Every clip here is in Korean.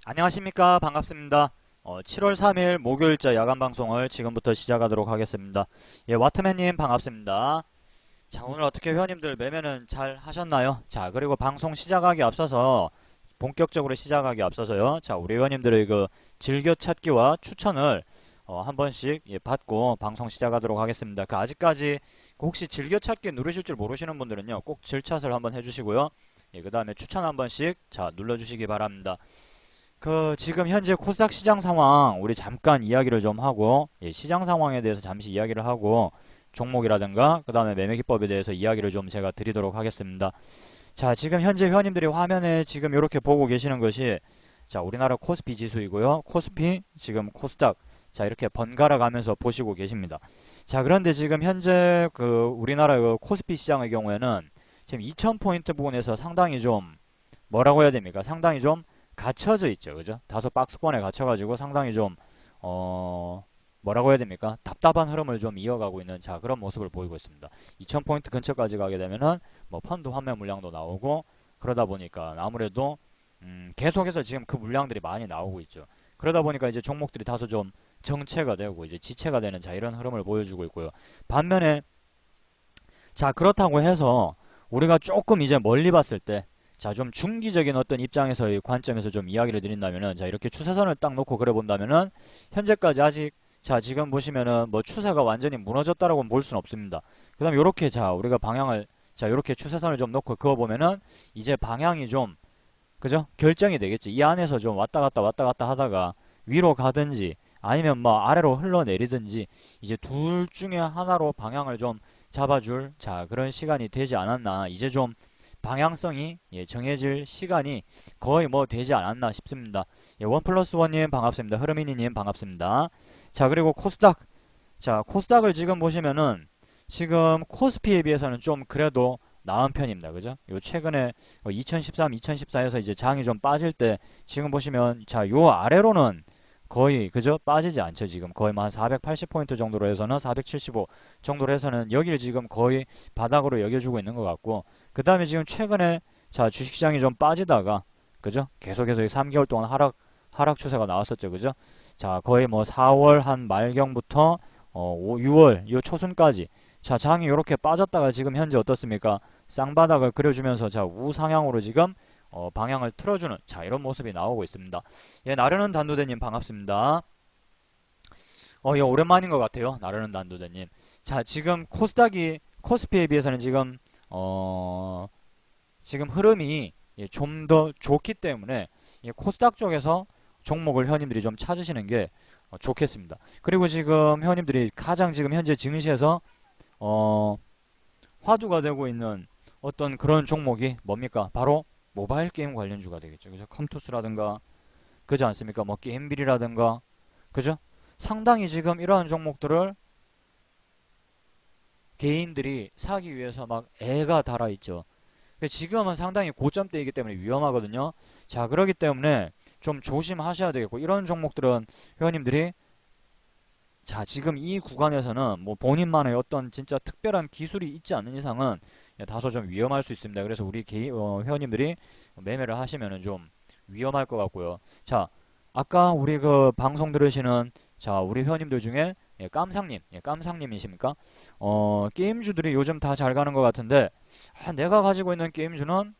안녕하십니까. 반갑습니다. 7월 3일 목요일자 야간 방송을 지금부터 시작하도록 하겠습니다. 예, 와트맨님 반갑습니다. 자, 오늘 어떻게 회원님들 매매는 잘 하셨나요? 자, 그리고 방송 시작하기 앞서서 본격적으로 시작하기 앞서서요. 자, 우리 회원님들의 그 즐겨찾기와 추천을 한 번씩 받고 방송 시작하도록 하겠습니다. 그 아직까지 그 혹시 즐겨찾기 누르실 줄 모르시는 분들은요. 꼭 질찾을 한번 해주시고요. 예, 그 다음에 추천 한 번씩 자 눌러주시기 바랍니다. 그 지금 현재 코스닥 시장 상황 우리 잠깐 이야기를 좀 하고 예, 시장 상황에 대해서 잠시 이야기를 하고 종목이라든가 그 다음에 매매 기법에 대해서 이야기를 좀 제가 드리도록 하겠습니다. 자, 지금 현재 회원님들이 화면에 지금 이렇게 보고 계시는 것이 자, 우리나라 코스피 지수이고요. 코스피 지금 코스닥 자, 이렇게 번갈아 가면서 보시고 계십니다. 자, 그런데 지금 현재 그 우리나라 그 코스피 시장의 경우에는 지금 2000포인트 부분에서 상당히 좀 뭐라고 해야 됩니까? 상당히 좀 갇혀져 있죠. 그죠? 다소 박스권에 갇혀가지고 상당히 좀, 뭐라고 해야 됩니까? 답답한 흐름을 좀 이어가고 있는 자, 그런 모습을 보이고 있습니다. 2000포인트 근처까지 가게 되면은 뭐 펀드 환매 물량도 나오고 그러다 보니까 아무래도 계속해서 지금 그 물량들이 많이 나오고 있죠. 그러다 보니까 이제 종목들이 다소 좀 정체가 되고 이제 지체가 되는 자, 이런 흐름을 보여주고 있고요. 반면에 자, 그렇다고 해서 우리가 조금 이제 멀리 봤을 때 자, 좀 중기적인 어떤 입장에서의 관점에서 좀 이야기를 드린다면은 자, 이렇게 추세선을 딱 놓고 그래 본다면은 현재까지 아직 자, 지금 보시면은 뭐 추세가 완전히 무너졌다라고 볼 수는 없습니다. 그다음에 요렇게 자, 우리가 방향을 자, 요렇게 추세선을 좀 놓고 그어 보면은 이제 방향이 좀 그죠? 결정이 되겠지. 이 안에서 좀 왔다 갔다 하다가 위로 가든지 아니면 뭐 아래로 흘러내리든지 이제 둘 중에 하나로 방향을 좀 잡아줄 자, 그런 시간이 되지 않았나. 이제 좀 방향성이 예, 정해질 시간이 거의 뭐 되지 않았나 싶습니다. 예, 원 플러스 원님 반갑습니다. 흐르미니님 반갑습니다. 자, 그리고 코스닥. 자, 코스닥을 지금 보시면은 지금 코스피에 비해서는 좀 그래도 나은 편입니다. 그죠? 요 최근에 2013, 2014에서 이제 장이 좀 빠질 때 지금 보시면 자, 요 아래로는 거의 그죠? 빠지지 않죠. 지금 거의 뭐 한 480포인트 정도로 해서는 475 정도로 해서는 여기를 지금 거의 바닥으로 여겨주고 있는 것 같고 그 다음에 지금 최근에 자, 주식시장이 좀 빠지다가 그죠? 계속해서 3개월 동안 하락 추세가 나왔었죠. 그죠? 자, 거의 뭐 4월 한 말경부터 6월 요 초순까지 자, 장이 이렇게 빠졌다가 지금 현재 어떻습니까? 쌍바닥을 그려주면서 자, 우상향으로 지금 방향을 틀어주는 자, 이런 모습이 나오고 있습니다. 예, 나르는 단도대님 반갑습니다. 예, 오랜만인 것 같아요. 나르는 단도대님. 자, 지금 코스닥이 코스피에 비해서는 지금 지금 흐름이 예, 좀 더 좋기 때문에 예, 코스닥 쪽에서 종목을 회원님들이 좀 찾으시는 게 좋겠습니다. 그리고 지금 회원님들이 가장 지금 현재 증시에서 어, 화두가 되고 있는 어떤 그런 종목이 뭡니까? 바로 모바일 게임 관련주가 되겠죠. 그죠? 컴투스라든가 그지 않습니까? 뭐 게임빌이라든가 그죠? 상당히 지금 이러한 종목들을 개인들이 사기 위해서 막 애가 달아있죠. 지금은 상당히 고점대이기 때문에 위험하거든요. 자, 그러기 때문에 좀 조심하셔야 되겠고 이런 종목들은 회원님들이 자, 지금 이 구간에서는 뭐 본인만의 어떤 진짜 특별한 기술이 있지 않는 이상은 다소 좀 위험할 수 있습니다. 그래서 우리 회원님들이 매매를 하시면은 좀 위험할 것 같고요. 자, 아까 우리 그 방송 들으시는 자, 우리 회원님들 중에 깜상님, 깜상님이십니까? 게임주들이 요즘 다 잘 가는 것 같은데 내가 가지고 있는 게임주는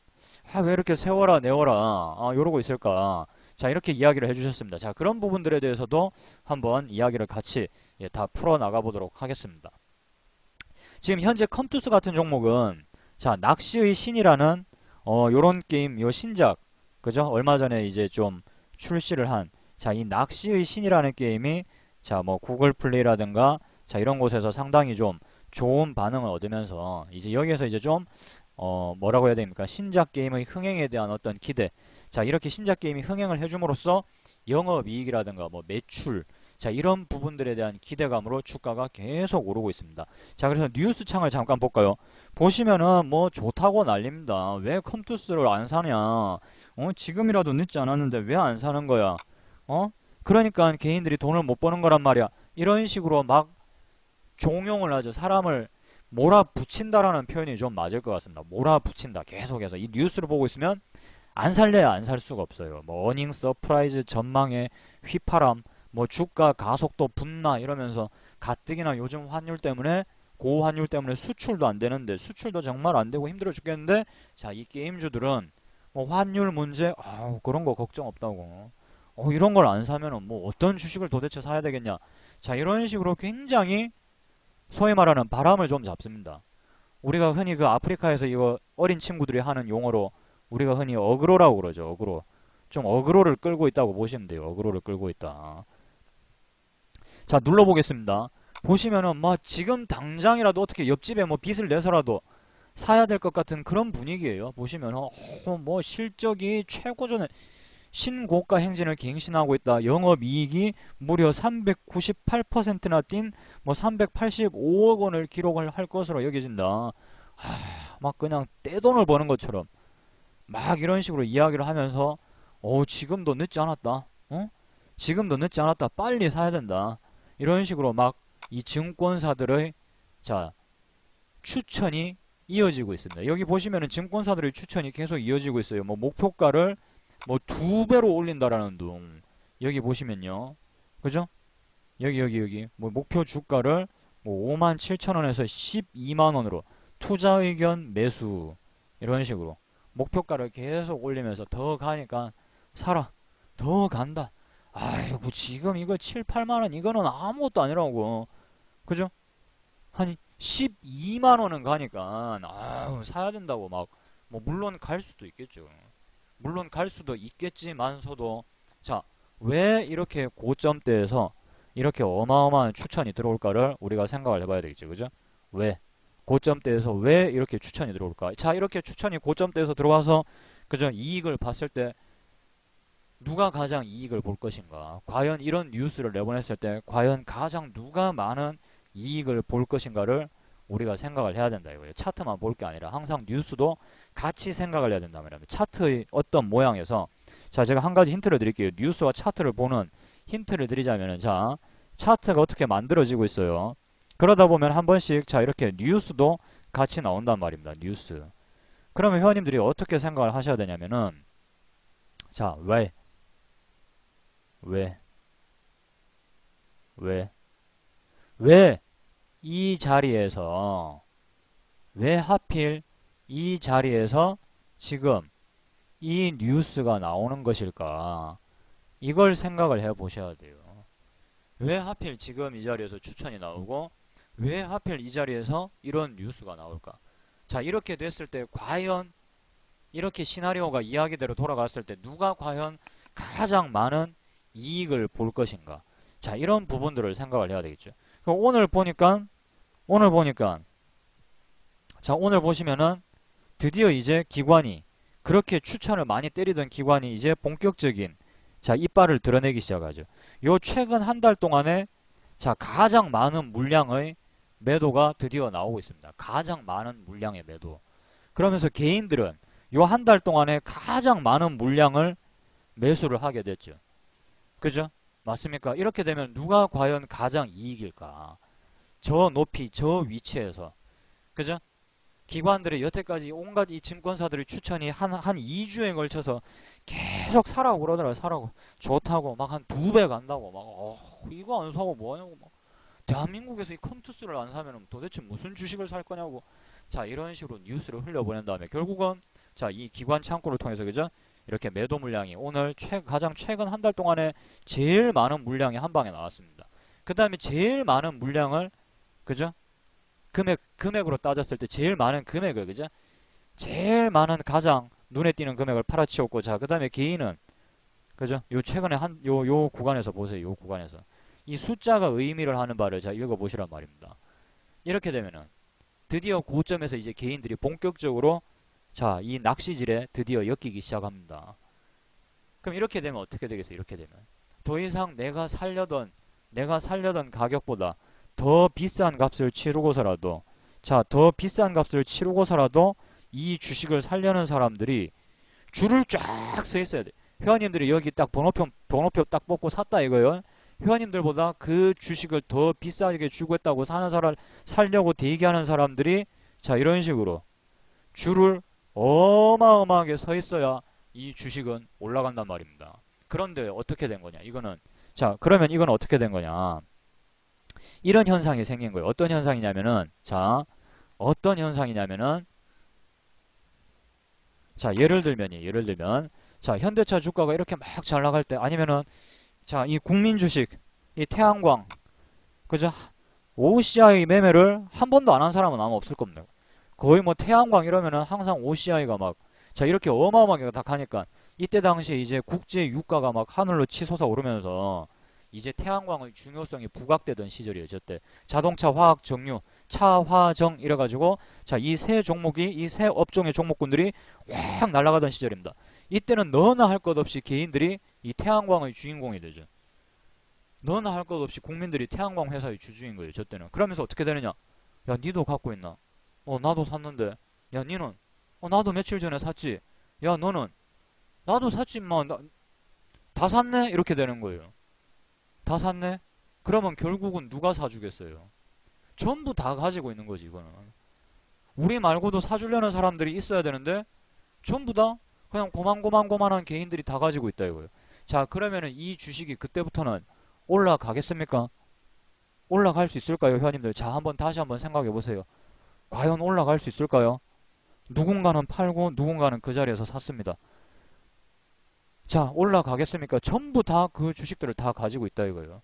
왜 이렇게 세워라 내워라 이러고 있을까? 자, 이렇게 이야기를 해주셨습니다. 자, 그런 부분들에 대해서도 한번 이야기를 같이 다 풀어 나가 보도록 하겠습니다. 지금 현재 컴투스 같은 종목은 자, 낚시의 신이라는 요런 게임 요 신작 그죠? 얼마 전에 이제 좀 출시를 한 자, 이 낚시의 신이라는 게임이 자, 뭐 구글 플레이라든가 자, 이런 곳에서 상당히 좀 좋은 반응을 얻으면서 이제 여기에서 이제 좀 뭐라고 해야 됩니까? 신작 게임의 흥행에 대한 어떤 기대. 자, 이렇게 신작 게임이 흥행을 해줌으로써 영업이익이라든가 뭐 매출, 자, 이런 부분들에 대한 기대감으로 주가가 계속 오르고 있습니다. 자, 그래서 뉴스 창을 잠깐 볼까요? 보시면은 뭐 좋다고 난립니다. 왜 컴투스를 안 사냐? 지금이라도 늦지 않았는데 왜 안 사는 거야? 어? 그러니까 개인들이 돈을 못 버는 거란 말이야. 이런 식으로 막 종용을 하죠. 사람을 몰아붙인다라는 표현이 좀 맞을 것 같습니다. 몰아붙인다. 계속해서 이 뉴스를 보고 있으면 안 살래야 안 살 수가 없어요. 뭐 어닝 서프라이즈 전망에 휘파람, 뭐 주가 가속도 분나 이러면서 가뜩이나 요즘 환율 때문에 고환율 때문에 수출도 안 되는데 수출도 정말 안 되고 힘들어 죽겠는데 자, 이 게임주들은 뭐 환율 문제 그런 거 걱정 없다고. 이런 걸 안 사면은 뭐 어떤 주식을 도대체 사야 되겠냐. 자, 이런 식으로 굉장히 소위 말하는 바람을 좀 잡습니다. 우리가 흔히 그 아프리카에서 이거 어린 친구들이 하는 용어로 우리가 흔히 어그로라고 그러죠. 어그로. 좀 어그로를 끌고 있다고 보시면 돼요. 어그로를 끌고 있다. 자, 눌러보겠습니다. 보시면은 뭐 지금 당장이라도 어떻게 옆집에 뭐 빚을 내서라도 사야 될 것 같은 그런 분위기예요. 보시면 뭐 실적이 최고전에 신고가 행진을 갱신하고 있다. 영업이익이 무려 398%나 뛴 뭐 385억 원을 기록을 할 것으로 여겨진다. 막 그냥 떼돈을 버는 것처럼 막 이런 식으로 이야기를 하면서 지금도 늦지 않았다. 지금도 늦지 않았다. 빨리 사야 된다. 이런 식으로 막 이 증권사들의 자 추천이 이어지고 있습니다. 여기 보시면은 증권사들의 추천이 계속 이어지고 있어요. 뭐 목표가를 뭐 2배로 올린다라는 둥. 여기 보시면요. 그죠? 여기 뭐 목표 주가를 뭐 57,000원에서 12만원으로 투자 의견 매수 이런 식으로 목표가를 계속 올리면서 더 가니까 사라. 더 간다. 아이고 지금 이거 7, 8만원 이거는 아무것도 아니라고. 그죠? 한 12만원은 가니까 사야 된다고 막 뭐 물론 갈 수도 있겠죠. 물론 갈 수도 있겠지만서도 자, 왜 이렇게 고점대에서 이렇게 어마어마한 추천이 들어올까를 우리가 생각을 해봐야 되겠죠. 그죠? 왜? 고점대에서 왜 이렇게 추천이 들어올까? 자, 이렇게 추천이 고점대에서 들어와서 그죠? 이익을 봤을 때 누가 가장 이익을 볼 것인가? 과연 이런 뉴스를 내보냈을 때 과연 가장 누가 많은 이익을 볼 것인가를 우리가 생각을 해야 된다 이거예요. 차트만 볼 게 아니라 항상 뉴스도 같이 생각을 해야 된다 말이에요. 차트의 어떤 모양에서 자, 제가 한 가지 힌트를 드릴게요. 뉴스와 차트를 보는 힌트를 드리자면은 자, 차트가 어떻게 만들어지고 있어요. 그러다 보면 한 번씩 자, 이렇게 뉴스도 같이 나온단 말입니다. 뉴스. 그러면 회원님들이 어떻게 생각을 하셔야 되냐면은 자, 왜? 왜? 왜? 왜 이 자리에서 왜 하필 이 자리에서 지금 이 뉴스가 나오는 것일까? 이걸 생각을 해 보셔야 돼요. 왜 하필 지금 이 자리에서 추천이 나오고 왜 하필 이 자리에서 이런 뉴스가 나올까? 자, 이렇게 됐을 때 과연 이렇게 시나리오가 이야기대로 돌아갔을 때 누가 과연 가장 많은 이익을 볼 것인가? 자, 이런 부분들을 생각을 해야 되겠죠. 오늘 보니까 자, 오늘 보시면은 드디어 이제 기관이 그렇게 추천을 많이 때리던 기관이 이제 본격적인 자, 이빨을 드러내기 시작하죠. 요 최근 한 달 동안에 자, 가장 많은 물량의 매도가 드디어 나오고 있습니다. 가장 많은 물량의 매도. 그러면서 개인들은 요 한 달 동안에 가장 많은 물량을 매수를 하게 됐죠. 그죠? 맞습니까? 이렇게 되면 누가 과연 가장 이익일까? 저 높이, 저 위치에서. 그죠? 기관들이 여태까지 온갖 이 증권사들의 추천이 한 2주에 걸쳐서 계속 사라고 그러더라고요. 사라고. 좋다고. 막 한 2배 간다고. 막, 이거 안 사고 뭐하냐고. 막. 대한민국에서 이 컴투스를 안 사면 도대체 무슨 주식을 살 거냐고. 자, 이런 식으로 뉴스를 흘려보낸 다음에 결국은 자, 이 기관 창구를 통해서 그죠? 이렇게 매도 물량이 오늘 가장 최근 한 달 동안에 제일 많은 물량이 한 방에 나왔습니다. 그 다음에 제일 많은 물량을 그죠? 금액으로 따졌을 때 제일 많은 금액을 그죠? 제일 많은 가장 눈에 띄는 금액을 팔아치웠고 자, 그 다음에 개인은 그죠? 요 최근에 요 구간에서 보세요. 요 구간에서 이 숫자가 의미를 하는 바를 자 읽어보시란 말입니다. 이렇게 되면은 드디어 고점에서 이제 개인들이 본격적으로 자, 이 낚시질에 드디어 엮이기 시작합니다. 그럼 이렇게 되면 어떻게 되겠어요? 이렇게 되면 더 이상 내가 살려던 가격보다 더 비싼 값을 치르고서라도 자, 더 비싼 값을 치르고서라도 이 주식을 살려는 사람들이 줄을 쫙 서 있어야 돼. 회원님들이 여기 딱 번호표 딱 뽑고 샀다 이거요. 회원님들보다 그 주식을 더 비싸게 주겠다고 살려고 대기하는 사람들이 자, 이런 식으로 줄을 어마어마하게 서 있어야 이 주식은 올라간단 말입니다. 그런데 어떻게 된 거냐? 이거는 자, 그러면 이건 어떻게 된 거냐? 이런 현상이 생긴 거예요. 어떤 현상이냐면은 자, 어떤 현상이냐면은 자, 예를 들면 자, 현대차 주가가 이렇게 막 잘 나갈 때 아니면은 자, 이 국민 주식, 이 태양광 그죠? OCI 매매를 한 번도 안 한 사람은 아마 없을 겁니다. 거의 뭐 태양광 이러면은 항상 OCI가 막 자 이렇게 어마어마하게 다 가니까 이때 당시에 이제 국제 유가가 막 하늘로 치솟아 오르면서 이제 태양광의 중요성이 부각되던 시절이에요. 저때 자동차, 화학, 정유, 차화정 이래가지고 자 이 세 종목이 이 세 업종의 종목군들이 확 날아가던 시절입니다. 이때는 너나 할 것 없이 개인들이 이 태양광의 주인공이 되죠. 너나 할 것 없이 국민들이 태양광 회사의 주주인 거예요. 저 때는. 그러면서 어떻게 되느냐? 야, 니도 갖고 있나? 나도 샀는데. 야, 니는? 나도 며칠 전에 샀지. 야, 너는? 나도 샀지, 마. 다 샀네? 이렇게 되는 거예요. 다 샀네? 그러면 결국은 누가 사주겠어요? 전부 다 가지고 있는 거지, 이거는. 우리 말고도 사주려는 사람들이 있어야 되는데, 전부 다 그냥 고만고만고만한 개인들이 다 가지고 있다, 이거예요. 자, 그러면은 이 주식이 그때부터는 올라가겠습니까? 올라갈 수 있을까요, 회원님들? 자, 다시 한번 생각해 보세요. 과연 올라갈 수 있을까요? 누군가는 팔고 누군가는 그 자리에서 샀습니다. 자, 올라가겠습니까? 전부 다 그 주식들을 다 가지고 있다 이거예요.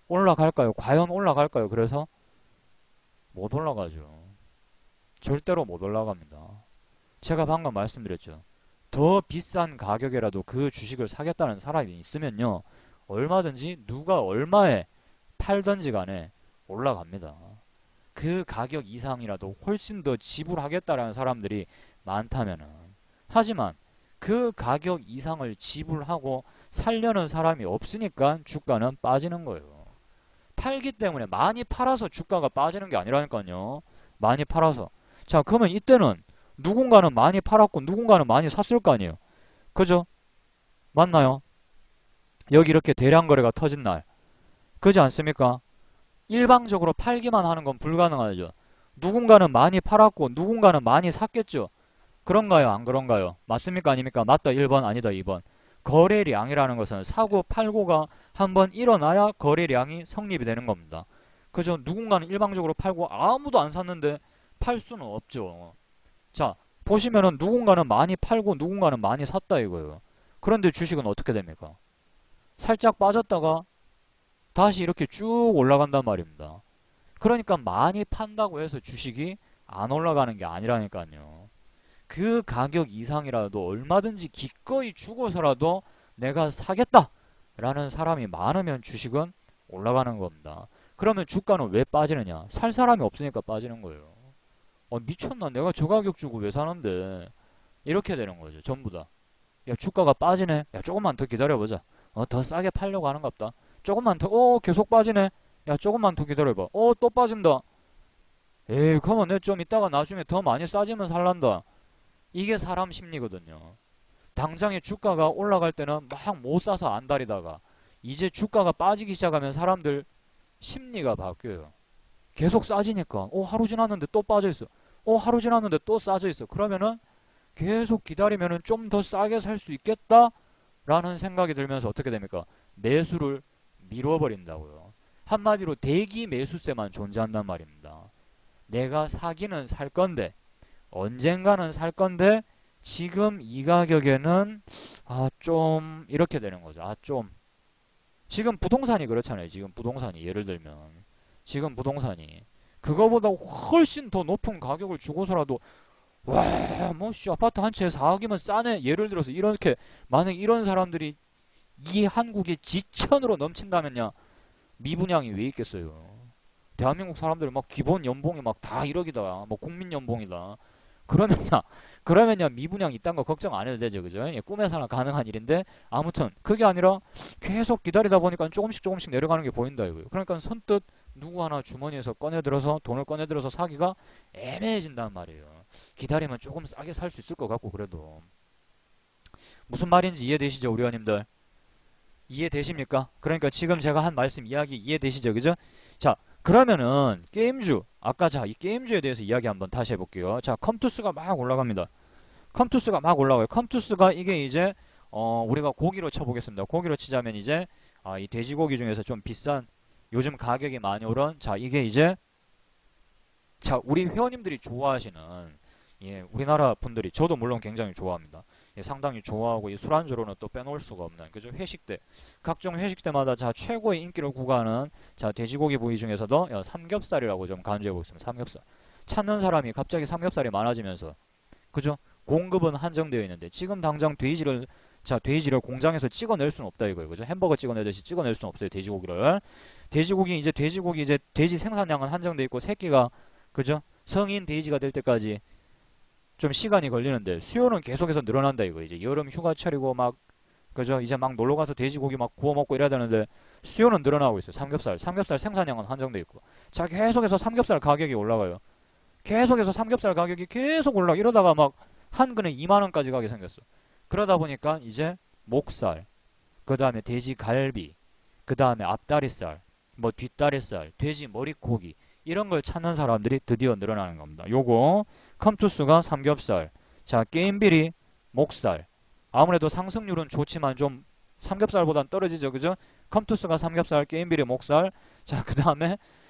올라갈까요? 과연 올라갈까요? 그래서 못 올라가죠. 절대로 못 올라갑니다. 제가 방금 말씀드렸죠. 더 비싼 가격이라도 그 주식을 사겠다는 사람이 있으면요. 얼마든지 누가 얼마에 팔던지 간에 올라갑니다. 그 가격 이상이라도 훨씬 더 지불하겠다라는 사람들이 많다면은. 하지만 그 가격 이상을 지불하고 살려는 사람이 없으니까 주가는 빠지는 거예요. 팔기 때문에 많이 팔아서 주가가 빠지는 게 아니라니까요. 많이 팔아서. 자, 그러면 이때는 누군가는 많이 팔았고 누군가는 많이 샀을 거 아니에요. 그죠? 맞나요? 여기 이렇게 대량 거래가 터진 날. 그지 않습니까? 일방적으로 팔기만 하는 건 불가능하죠. 누군가는 많이 팔았고 누군가는 많이 샀겠죠. 그런가요? 안 그런가요? 맞습니까? 아닙니까? 맞다 1번 아니다 2번. 거래량이라는 것은 사고 팔고가 한번 일어나야 거래량이 성립이 되는 겁니다. 그죠? 누군가는 일방적으로 팔고 아무도 안 샀는데 팔 수는 없죠. 자, 보시면은 누군가는 많이 팔고 누군가는 많이 샀다 이거예요. 그런데 주식은 어떻게 됩니까? 살짝 빠졌다가 다시 이렇게 쭉 올라간단 말입니다. 그러니까 많이 판다고 해서 주식이 안 올라가는 게 아니라니까요. 그 가격 이상이라도 얼마든지 기꺼이 주고서라도 내가 사겠다 라는 사람이 많으면 주식은 올라가는 겁니다. 그러면 주가는 왜 빠지느냐? 살 사람이 없으니까 빠지는 거예요. 미쳤나? 내가 저 가격 주고 왜 사는데? 이렇게 되는 거죠. 전부 다. 야, 주가가 빠지네. 야, 조금만 더 기다려보자. 더 싸게 팔려고 하는갑다. 조금만 더, 계속 빠지네. 야, 조금만 더 기다려봐. 또 빠진다. 에이, 그러면 내 좀 이따가 나중에 더 많이 싸지면 살란다. 이게 사람 심리거든요. 당장에 주가가 올라갈 때는 막 못 사서 안달이다가 이제 주가가 빠지기 시작하면 사람들 심리가 바뀌어요. 계속 싸지니까 하루 지났는데 또 빠져있어. 하루 지났는데 또 싸져있어. 그러면은 계속 기다리면은 좀 더 싸게 살 수 있겠다 라는 생각이 들면서 어떻게 됩니까? 매수를 미뤄버린다고요. 한마디로 대기 매수세만 존재한단 말입니다. 내가 사기는 살 건데 언젠가는 살 건데 지금 이 가격에는 좀 이렇게 되는 거죠. 좀 지금 부동산이 그렇잖아요. 지금 부동산이 예를 들면 지금 부동산이 그거보다 훨씬 더 높은 가격을 주고서라도 아파트 한 채 4억이면 싸네. 예를 들어서 이렇게 만약 이런 사람들이 이 한국의 지천으로 넘친다면야 미분양이 왜 있겠어요? 대한민국 사람들 막 기본 연봉이 막 다 1억이다. 뭐 국민 연봉이다. 그러면야 미분양 이딴 거 걱정 안 해도 되죠. 그죠? 꿈에서나 가능한 일인데 아무튼 그게 아니라 계속 기다리다 보니까 조금씩 내려가는 게 보인다 이거예요. 그러니까 선뜻 누구 하나 주머니에서 돈을 꺼내들어서 사기가 애매해진단 말이에요. 기다리면 조금 싸게 살 수 있을 것 같고 그래도 무슨 말인지 이해되시죠, 우리 회원님들? 이해되십니까? 그러니까 지금 제가 한 말씀 이야기 이해되시죠, 그죠? 자, 그러면은 게임주 아까 이 게임주에 대해서 이야기 한번 다시 해볼게요. 자, 컴투스가 막 올라갑니다. 컴투스가 막 올라가요. 컴투스가 이게 이제 우리가 고기로 쳐보겠습니다. 고기로 치자면 이제 이 돼지고기 중에서 좀 비싼 요즘 가격이 많이 오른 자 이게 이제 자 우리 회원님들이 좋아하시는 예 우리나라 분들이 저도 물론 굉장히 좋아합니다. 예, 상당히 좋아하고 이 술안주로는 또 빼놓을 수가 없는 그죠 회식 때 각종 회식 때마다 자 최고의 인기를 구가하는 자 돼지고기 부위 중에서도 삼겹살이라고 좀 간주해 보겠습니다. 삼겹살 찾는 사람이 갑자기 삼겹살이 많아지면서 그죠? 공급은 한정되어 있는데 지금 당장 돼지를 공장에서 찍어낼 수는 없다 이거예요. 그죠? 햄버거 찍어내듯이 찍어낼 수는 없어요. 돼지고기 이제 돼지 생산량은 한정되어 있고 새끼가 그죠? 성인 돼지가 될 때까지 좀 시간이 걸리는데 수요는 계속해서 늘어난다 이거. 이제 여름 휴가철이고 막 그죠? 이제 막 놀러 가서 돼지고기 막 구워 먹고 이래야 되는데 수요는 늘어나고 있어요. 삼겹살 생산량은 한정되어 있고. 자, 계속해서 삼겹살 가격이 올라가요. 계속해서 삼겹살 가격이 계속 올라 이러다가 막 한 근에 2만 원까지 가게 생겼어. 그러다 보니까 이제 목살, 그 다음에 돼지 갈비, 그 다음에 앞다리살, 뭐 뒷다리살, 돼지 머리고기 이런 걸 찾는 사람들이 드디어 늘어나는 겁니다. 요거 컴투스가 삼겹살, 자 게임비리 목살. 아무래도 상승률은 좋지만 좀 삼겹살보단 떨어지죠, 그죠? 컴투스가 삼겹살, 게임비리 목살. 자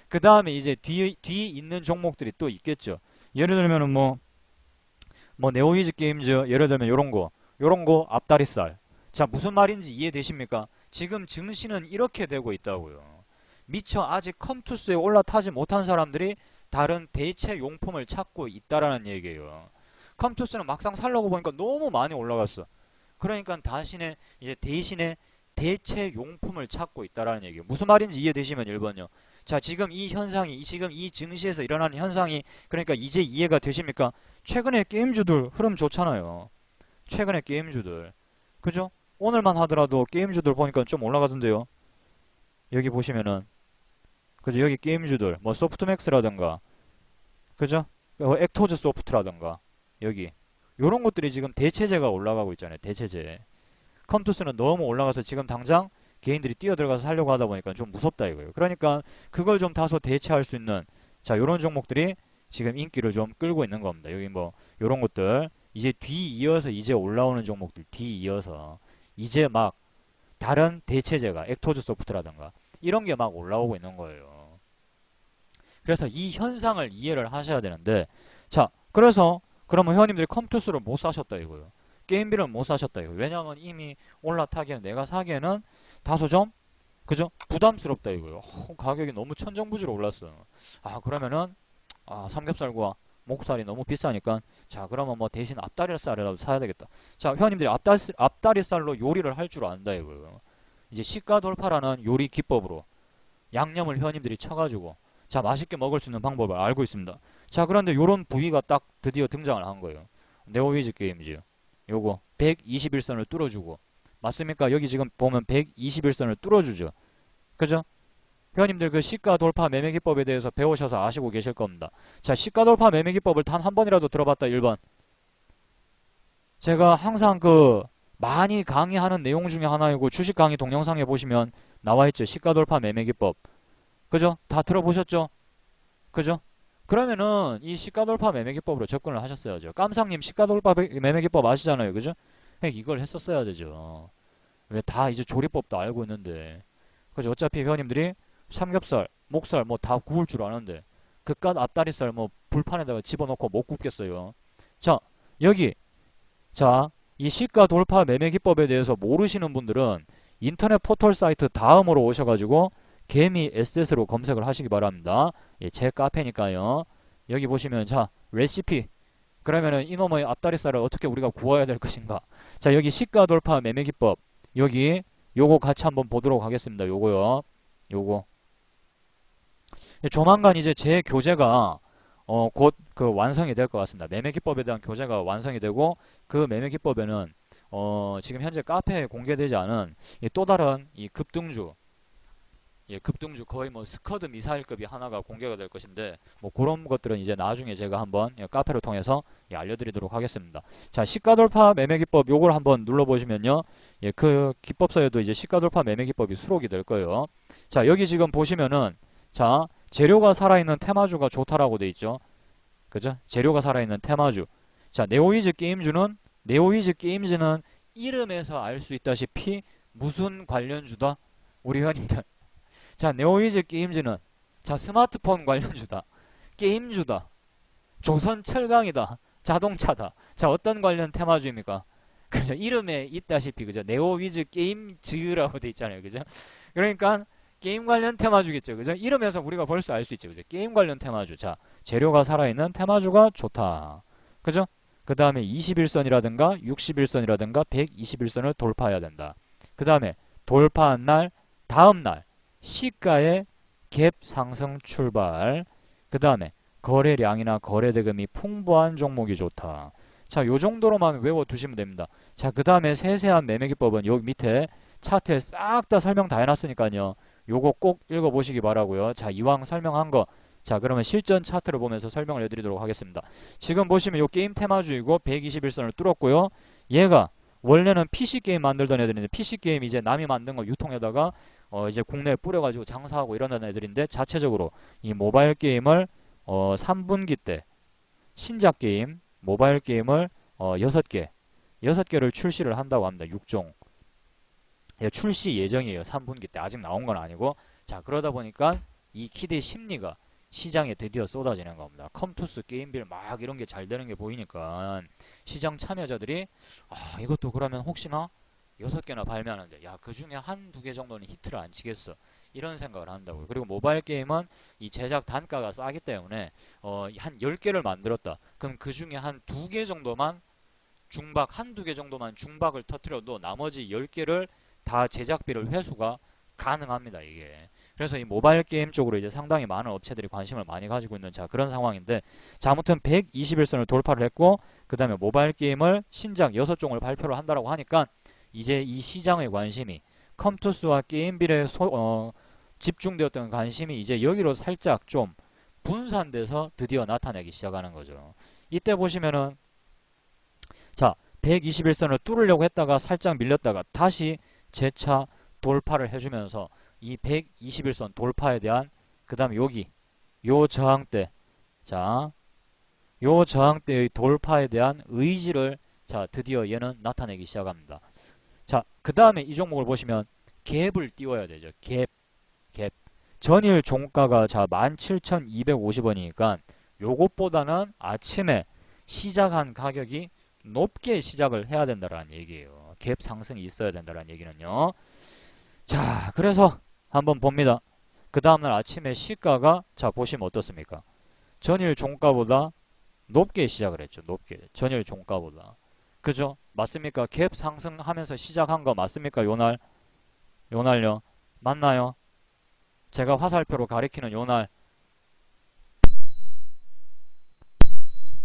그 다음에 이제 뒤 있는 종목들이 또 있겠죠. 예를 들면은 뭐 네오이즈 게임즈 예를 들면 요런 거 앞다리살. 자 무슨 말인지 이해되십니까? 지금 증시는 이렇게 되고 있다고요. 미처 아직 컴투스에 올라타지 못한 사람들이 다른 대체 용품을 찾고 있다라는 얘기예요. 컴투스는 막상 살려고 보니까 너무 많이 올라갔어. 그러니까 대신에 대체 용품을 찾고 있다라는 얘기예요. 무슨 말인지 이해되시면 1번요. 자, 지금 이 증시에서 일어나는 현상이, 그러니까 이제 이해가 되십니까? 최근에 게임주들 흐름 좋잖아요. 최근에 게임주들. 그죠? 오늘만 하더라도 게임주들 보니까 좀 올라가던데요. 여기 보시면은, 그죠? 여기 게임주들, 뭐 소프트맥스라든가, 그죠? 액토즈 소프트라든가, 여기. 요런 것들이 지금 대체재가 올라가고 있잖아요. 대체재. 컴투스는 너무 올라가서 지금 당장 개인들이 뛰어들어가서 살려고 하다 보니까 좀 무섭다 이거예요. 그러니까 그걸 좀 다소 대체할 수 있는 자 요런 종목들이 지금 인기를 좀 끌고 있는 겁니다. 여기 뭐 요런 것들 이제 뒤이어서 이제 올라오는 종목들 뒤이어서 이제 막 다른 대체제가 액토즈 소프트라든가 이런 게 막 올라오고 있는 거예요. 그래서 이 현상을 이해를 하셔야 되는데 자 그래서 그러면 회원님들이 컴투스를 못 사셨다 이거예요. 게임비를 못 사셨다 이거. 왜냐하면 이미 올라타기에는 내가 사기에는 다소 좀 그죠? 부담스럽다 이거예요. 가격이 너무 천정부지로 올랐어. 그러면은 삼겹살과 목살이 너무 비싸니까 자 그러면 뭐 대신 앞다리살이라도 사야 되겠다. 자 회원님들이 앞다리살로 요리를 할 줄 안다 이거예요. 이제 시가 돌파라는 요리 기법으로 양념을 회원님들이 쳐가지고 자 맛있게 먹을 수 있는 방법을 알고 있습니다. 자 그런데 요런 부위가 딱 드디어 등장을 한 거예요. 네오위즈 게임즈 요거 121선을 뚫어주고 맞습니까? 여기 지금 보면 121선을 뚫어주죠. 그죠? 회원님들 그 시가 돌파 매매 기법에 대해서 배우셔서 아시고 계실 겁니다. 자, 시가 돌파 매매 기법을 단 한 번이라도 들어봤다 1번. 제가 항상 많이 강의하는 내용 중에 하나이고 주식 강의 동영상에 보시면 나와 있죠. 시가 돌파 매매 기법. 그죠? 다 들어보셨죠? 그죠? 그러면은 이 시가 돌파 매매 기법으로 접근을 하셨어야죠. 깜상님 시가 돌파 매매 기법 아시잖아요. 그죠? 이걸 했었어야 되죠. 왜 다 이제 조리법도 알고 있는데. 그죠? 어차피 회원님들이 삼겹살, 목살 뭐 다 구울 줄 아는데 그깟 앞다리살 뭐 불판에다가 집어넣고 못 굽겠어요. 자, 여기 이 시가 돌파 매매 기법에 대해서 모르시는 분들은 인터넷 포털 사이트 다음으로 오셔가지고 개미 SS로 검색을 하시기 바랍니다. 예, 제 카페니까요. 여기 보시면 자 레시피 그러면은 이놈의 앞다리살을 어떻게 우리가 구워야 될 것인가. 자 여기 시가 돌파 매매 기법 여기 요거 같이 한번 보도록 하겠습니다. 요거요. 요거 조만간 이제 제 교재가 곧 완성이 될 것 같습니다. 매매 기법에 대한 교재가 완성이 되고 그 매매 기법에는 지금 현재 카페에 공개되지 않은 또 다른 이 급등주 거의 뭐 스커드 미사일급이 하나가 공개가 될 것인데 뭐 그런 것들은 이제 나중에 제가 한번 카페를 통해서 알려드리도록 하겠습니다. 자 시가 돌파 매매 기법 요걸 한번 눌러보시면요. 그 기법서에도 이제 시가 돌파 매매 기법이 수록이 될 거예요. 자 여기 지금 보시면은 자 재료가 살아있는 테마주가 좋다라고 돼 있죠. 그죠? 재료가 살아있는 테마주. 자, 네오위즈 게임즈는 이름에서 알 수 있다시피 무슨 관련주다? 우리 회원님들. 자, 네오위즈 게임즈는 자, 스마트폰 관련주다. 게임주다. 조선 철강이다. 자동차다. 자, 어떤 관련 테마주입니까? 그죠? 이름에 있다시피, 그죠? 네오위즈 게임즈라고 돼 있잖아요. 그죠? 그러니까, 게임 관련 테마주겠죠. 그죠? 이름에서 우리가 벌써 알 수 있죠. 그죠? 게임 관련 테마주. 자, 재료가 살아있는 테마주가 좋다. 그죠? 그 다음에 21선이라든가 61선이라든가 121선을 돌파해야 된다. 그 다음에 돌파한 날, 다음 날, 시가의 갭 상승 출발. 그 다음에 거래량이나 거래대금이 풍부한 종목이 좋다. 자, 요 정도로만 외워두시면 됩니다. 자, 그 다음에 세세한 매매기법은 여기 밑에 차트에 싹 다 설명 다 해놨으니까요. 요거 꼭 읽어보시기 바라고요. 자, 이왕 설명한 거. 자, 그러면 실전 차트를 보면서 설명을 해드리도록 하겠습니다. 지금 보시면 요 게임 테마주이고 121선을 뚫었고요. 얘가 원래는 PC게임 만들던 애들인데 PC게임 이제 남이 만든 거 유통에다가 이제 국내에 뿌려가지고 장사하고 이러는 애들인데 자체적으로 이 모바일 게임을 3분기 때 신작 게임, 모바일 게임을 6개를 출시를 한다고 합니다. 6종. 예, 출시 예정이에요. 3분기 때. 아직 나온 건 아니고. 자, 그러다 보니까 이 기대 심리가 시장에 드디어 쏟아지는 겁니다. 컴투스, 게임빌 막 이런 게 잘 되는 게 보이니까 시장 참여자들이 이것도 그러면 혹시나 6개나 발매하는데 야, 그 중에 한두 개 정도는 히트를 안 치겠어. 이런 생각을 한다고요. 그리고 모바일 게임은 이 제작 단가가 싸기 때문에 한 10개를 만들었다. 그럼 그 중에 한 2개 정도만 한두 개 정도만 중박을 터트려도 나머지 10개를 다 제작비를 회수가 가능합니다, 이게. 그래서 이 모바일 게임 쪽으로 이제 상당히 많은 업체들이 관심을 많이 가지고 있는 그런 상황인데, 자, 아무튼 121선을 돌파를 했고, 그 다음에 모바일 게임을 신작 6종을 발표를 한다라고 하니까, 이제 이 시장의 관심이 컴투스와 게임빌에 집중되었던 관심이 이제 여기로 살짝 좀 분산돼서 드디어 나타나기 시작하는 거죠. 이때 보시면은 자, 121선을 뚫으려고 했다가 살짝 밀렸다가 다시 재차 돌파를 해주면서 이 121선 돌파에 대한 그 다음에 여기 요 저항대, 자, 요 저항대의 돌파에 대한 의지를 자, 드디어 얘는 나타내기 시작합니다. 자, 그 다음에 이 종목을 보시면 갭을 띄워야 되죠. 갭. 전일 종가가 자 17,250원이니까 요것보다는 아침에 시작한 가격이 높게 시작을 해야 된다라는 얘기예요. 갭 상승이 있어야 된다라는 얘기는요. 자, 그래서 한번 봅니다. 그 다음날 아침에 시가가 자 보시면 어떻습니까? 전일 종가보다 높게 시작을 했죠. 높게. 전일 종가보다. 그죠? 맞습니까? 갭 상승하면서 시작한 거 맞습니까? 요날요. 맞나요? 제가 화살표로 가리키는 요날.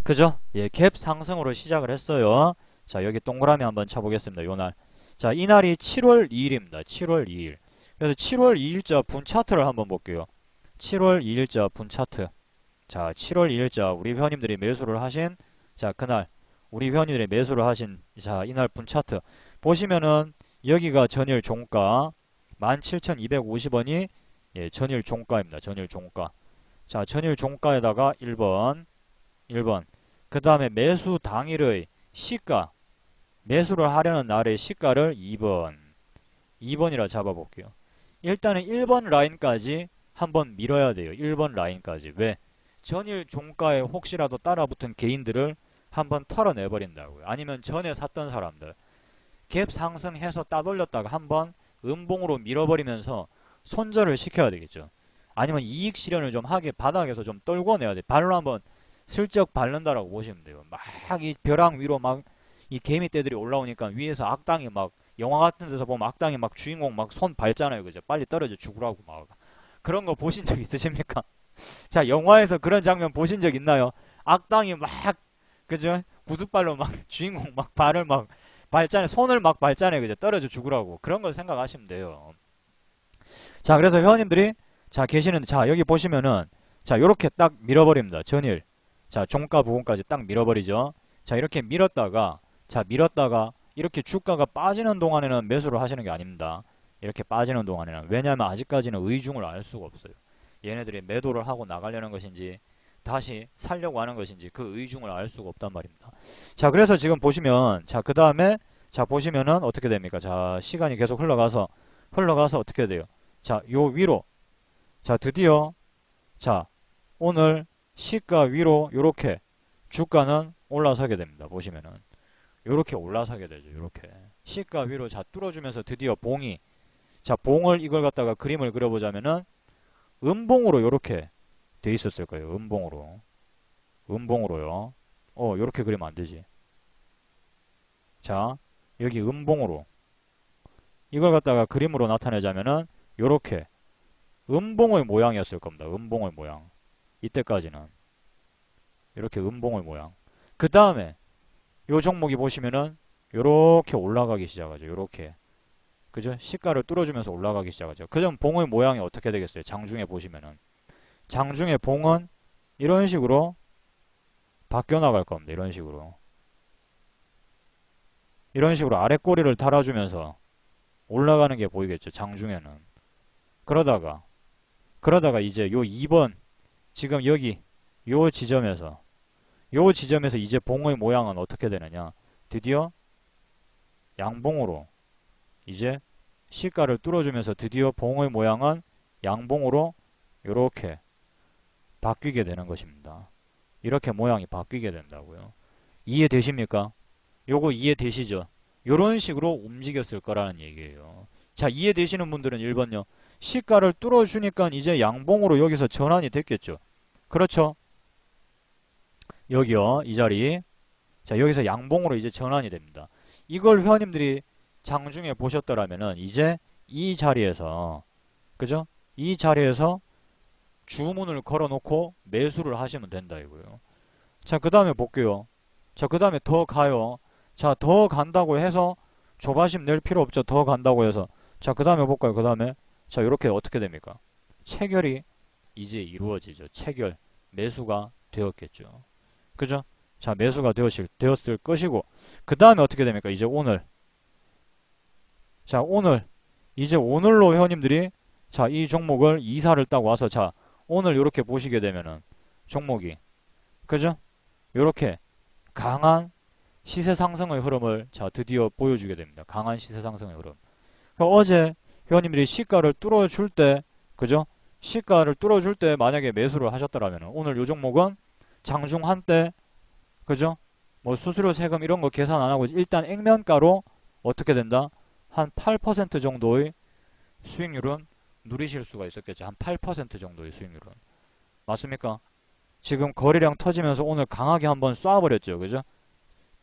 그죠? 예, 갭 상승으로 시작을 했어요. 자, 여기 동그라미 한번 쳐보겠습니다. 요날. 자, 이날이 7월 2일입니다. 7월 2일. 그래서 7월 2일자 분 차트를 한번 볼게요. 7월 2일자 분 차트. 자, 7월 2일자 우리 회원님들이 매수를 하신 자, 그날 우리 회원님들이 매수를 하신 자, 이날 분 차트. 보시면은 여기가 전일 종가 17,250원이 예, 전일 종가입니다. 전일 종가. 자, 전일 종가에다가 1번. 그 다음에 매수 당일의 시가. 매수를 하려는 날의 시가를 2번이라 잡아볼게요. 일단은 1번 라인까지 한번 밀어야 돼요. 1번 라인까지. 왜? 전일 종가에 혹시라도 따라붙은 개인들을 한번 털어내버린다고요. 아니면 전에 샀던 사람들. 갭 상승해서 따돌렸다가 한번 음봉으로 밀어버리면서 손절을 시켜야 되겠죠. 아니면 이익 실현을 좀 하게 바닥에서 좀 떨궈내야 돼. 발로 한번 슬쩍 밟는다라고 보시면 돼요. 막 이 벼랑 위로 막 이 개미떼들이 올라오니까 위에서 악당이 막 영화 같은 데서 보면 악당이 막 주인공 막 손 밟잖아요. 그죠? 빨리 떨어져 죽으라고 막. 그런 거 보신 적 있으십니까? 자, 영화에서 그런 장면 보신 적 있나요? 악당이 막 그죠? 구두발로 막 주인공 막 발을 막 밟잖아요. 손을 막 밟잖아요. 그죠? 떨어져 죽으라고. 그런 걸 생각하시면 돼요. 자, 그래서 회원님들이 자, 계시는데 자, 여기 보시면은 자, 요렇게 딱 밀어버립니다. 전일. 자, 종가 부분까지 딱 밀어버리죠. 자, 이렇게 밀었다가 이렇게 주가가 빠지는 동안에는 매수를 하시는 게 아닙니다. 이렇게 빠지는 동안에는. 왜냐하면 아직까지는 의중을 알 수가 없어요. 얘네들이 매도를 하고 나가려는 것인지 다시 살려고 하는 것인지 그 의중을 알 수가 없단 말입니다. 자, 그래서 지금 보시면, 자, 그 다음에, 자, 보시면은 어떻게 됩니까? 자, 시간이 계속 흘러가서 어떻게 돼요? 자, 요 위로, 자, 드디어, 자, 오늘 시가 위로 요렇게 주가는 올라서게 됩니다. 보시면은. 요렇게 올라서게 되죠. 요렇게. 시가 위로 자, 뚫어주면서 드디어 봉이, 자, 봉을 이걸 갖다가 그림을 그려보자면은 음봉으로 요렇게 돼 있었을 거예요. 음봉으로. 음봉으로요. 요렇게 그리면 안 되지. 자, 여기 음봉으로. 이걸 갖다가 그림으로 나타내자면은 요렇게 음봉의 모양이었을 겁니다. 음봉의 모양. 이때까지는. 이렇게 음봉의 모양. 그 다음에 요 종목이 보시면은 요렇게 올라가기 시작하죠. 요렇게. 그죠? 시가를 뚫어주면서 올라가기 시작하죠. 그럼 봉의 모양이 어떻게 되겠어요? 장중에 보시면은. 장중에 봉은 이런 식으로 바뀌어 나갈 겁니다. 이런 식으로. 이런 식으로 아래 꼬리를 달아주면서 올라가는 게 보이겠죠. 장중에는. 그러다가 이제 요 2번 지금 여기 요 지점에서 이제 봉의 모양은 어떻게 되느냐. 드디어 양봉으로 이제 시가를 뚫어주면서 드디어 봉의 모양은 양봉으로 이렇게 바뀌게 되는 것입니다. 이렇게 모양이 바뀌게 된다고요. 이해되십니까? 요거 이해되시죠? 요런 식으로 움직였을 거라는 얘기예요. 자, 이해되시는 분들은 1번요. 시가를 뚫어주니까 이제 양봉으로 여기서 전환이 됐겠죠. 그렇죠? 여기요, 이 자리. 자, 여기서 양봉으로 이제 전환이 됩니다. 이걸 회원님들이 장중에 보셨더라면은 이제 이 자리에서, 그죠? 이 자리에서 주문을 걸어놓고 매수를 하시면 된다 이거예요. 자, 그 다음에 볼게요. 자, 그 다음에 더 가요. 자, 더 간다고 해서 조바심 낼 필요 없죠. 더 간다고 해서. 자, 그 다음에 볼까요? 그 다음에. 자, 이렇게 어떻게 됩니까? 체결이 이제 이루어지죠. 체결. 매수가 되었겠죠. 그죠? 자, 매수가 되었을 것이고, 그 다음에 어떻게 됩니까? 이제 오늘. 자, 이제 오늘로 회원님들이, 자, 이 종목을 이사를 딱 와서, 자, 오늘 이렇게 보시게 되면은, 종목이, 그죠? 이렇게 강한 시세 상승의 흐름을, 자, 드디어 보여주게 됩니다. 강한 시세 상승의 흐름. 그러니까 어제 회원님들이 시가를 뚫어줄 때, 그죠? 시가를 뚫어줄 때 만약에 매수를 하셨더라면, 오늘 이 종목은 장중 한때, 그죠? 뭐 수수료 세금 이런 거 계산 안 하고 일단 액면가로 어떻게 된다? 한 8% 정도의 수익률은 누리실 수가 있었겠죠. 한 8% 정도의 수익률은. 맞습니까? 지금 거래량 터지면서 오늘 강하게 한번 쏴버렸죠. 그죠?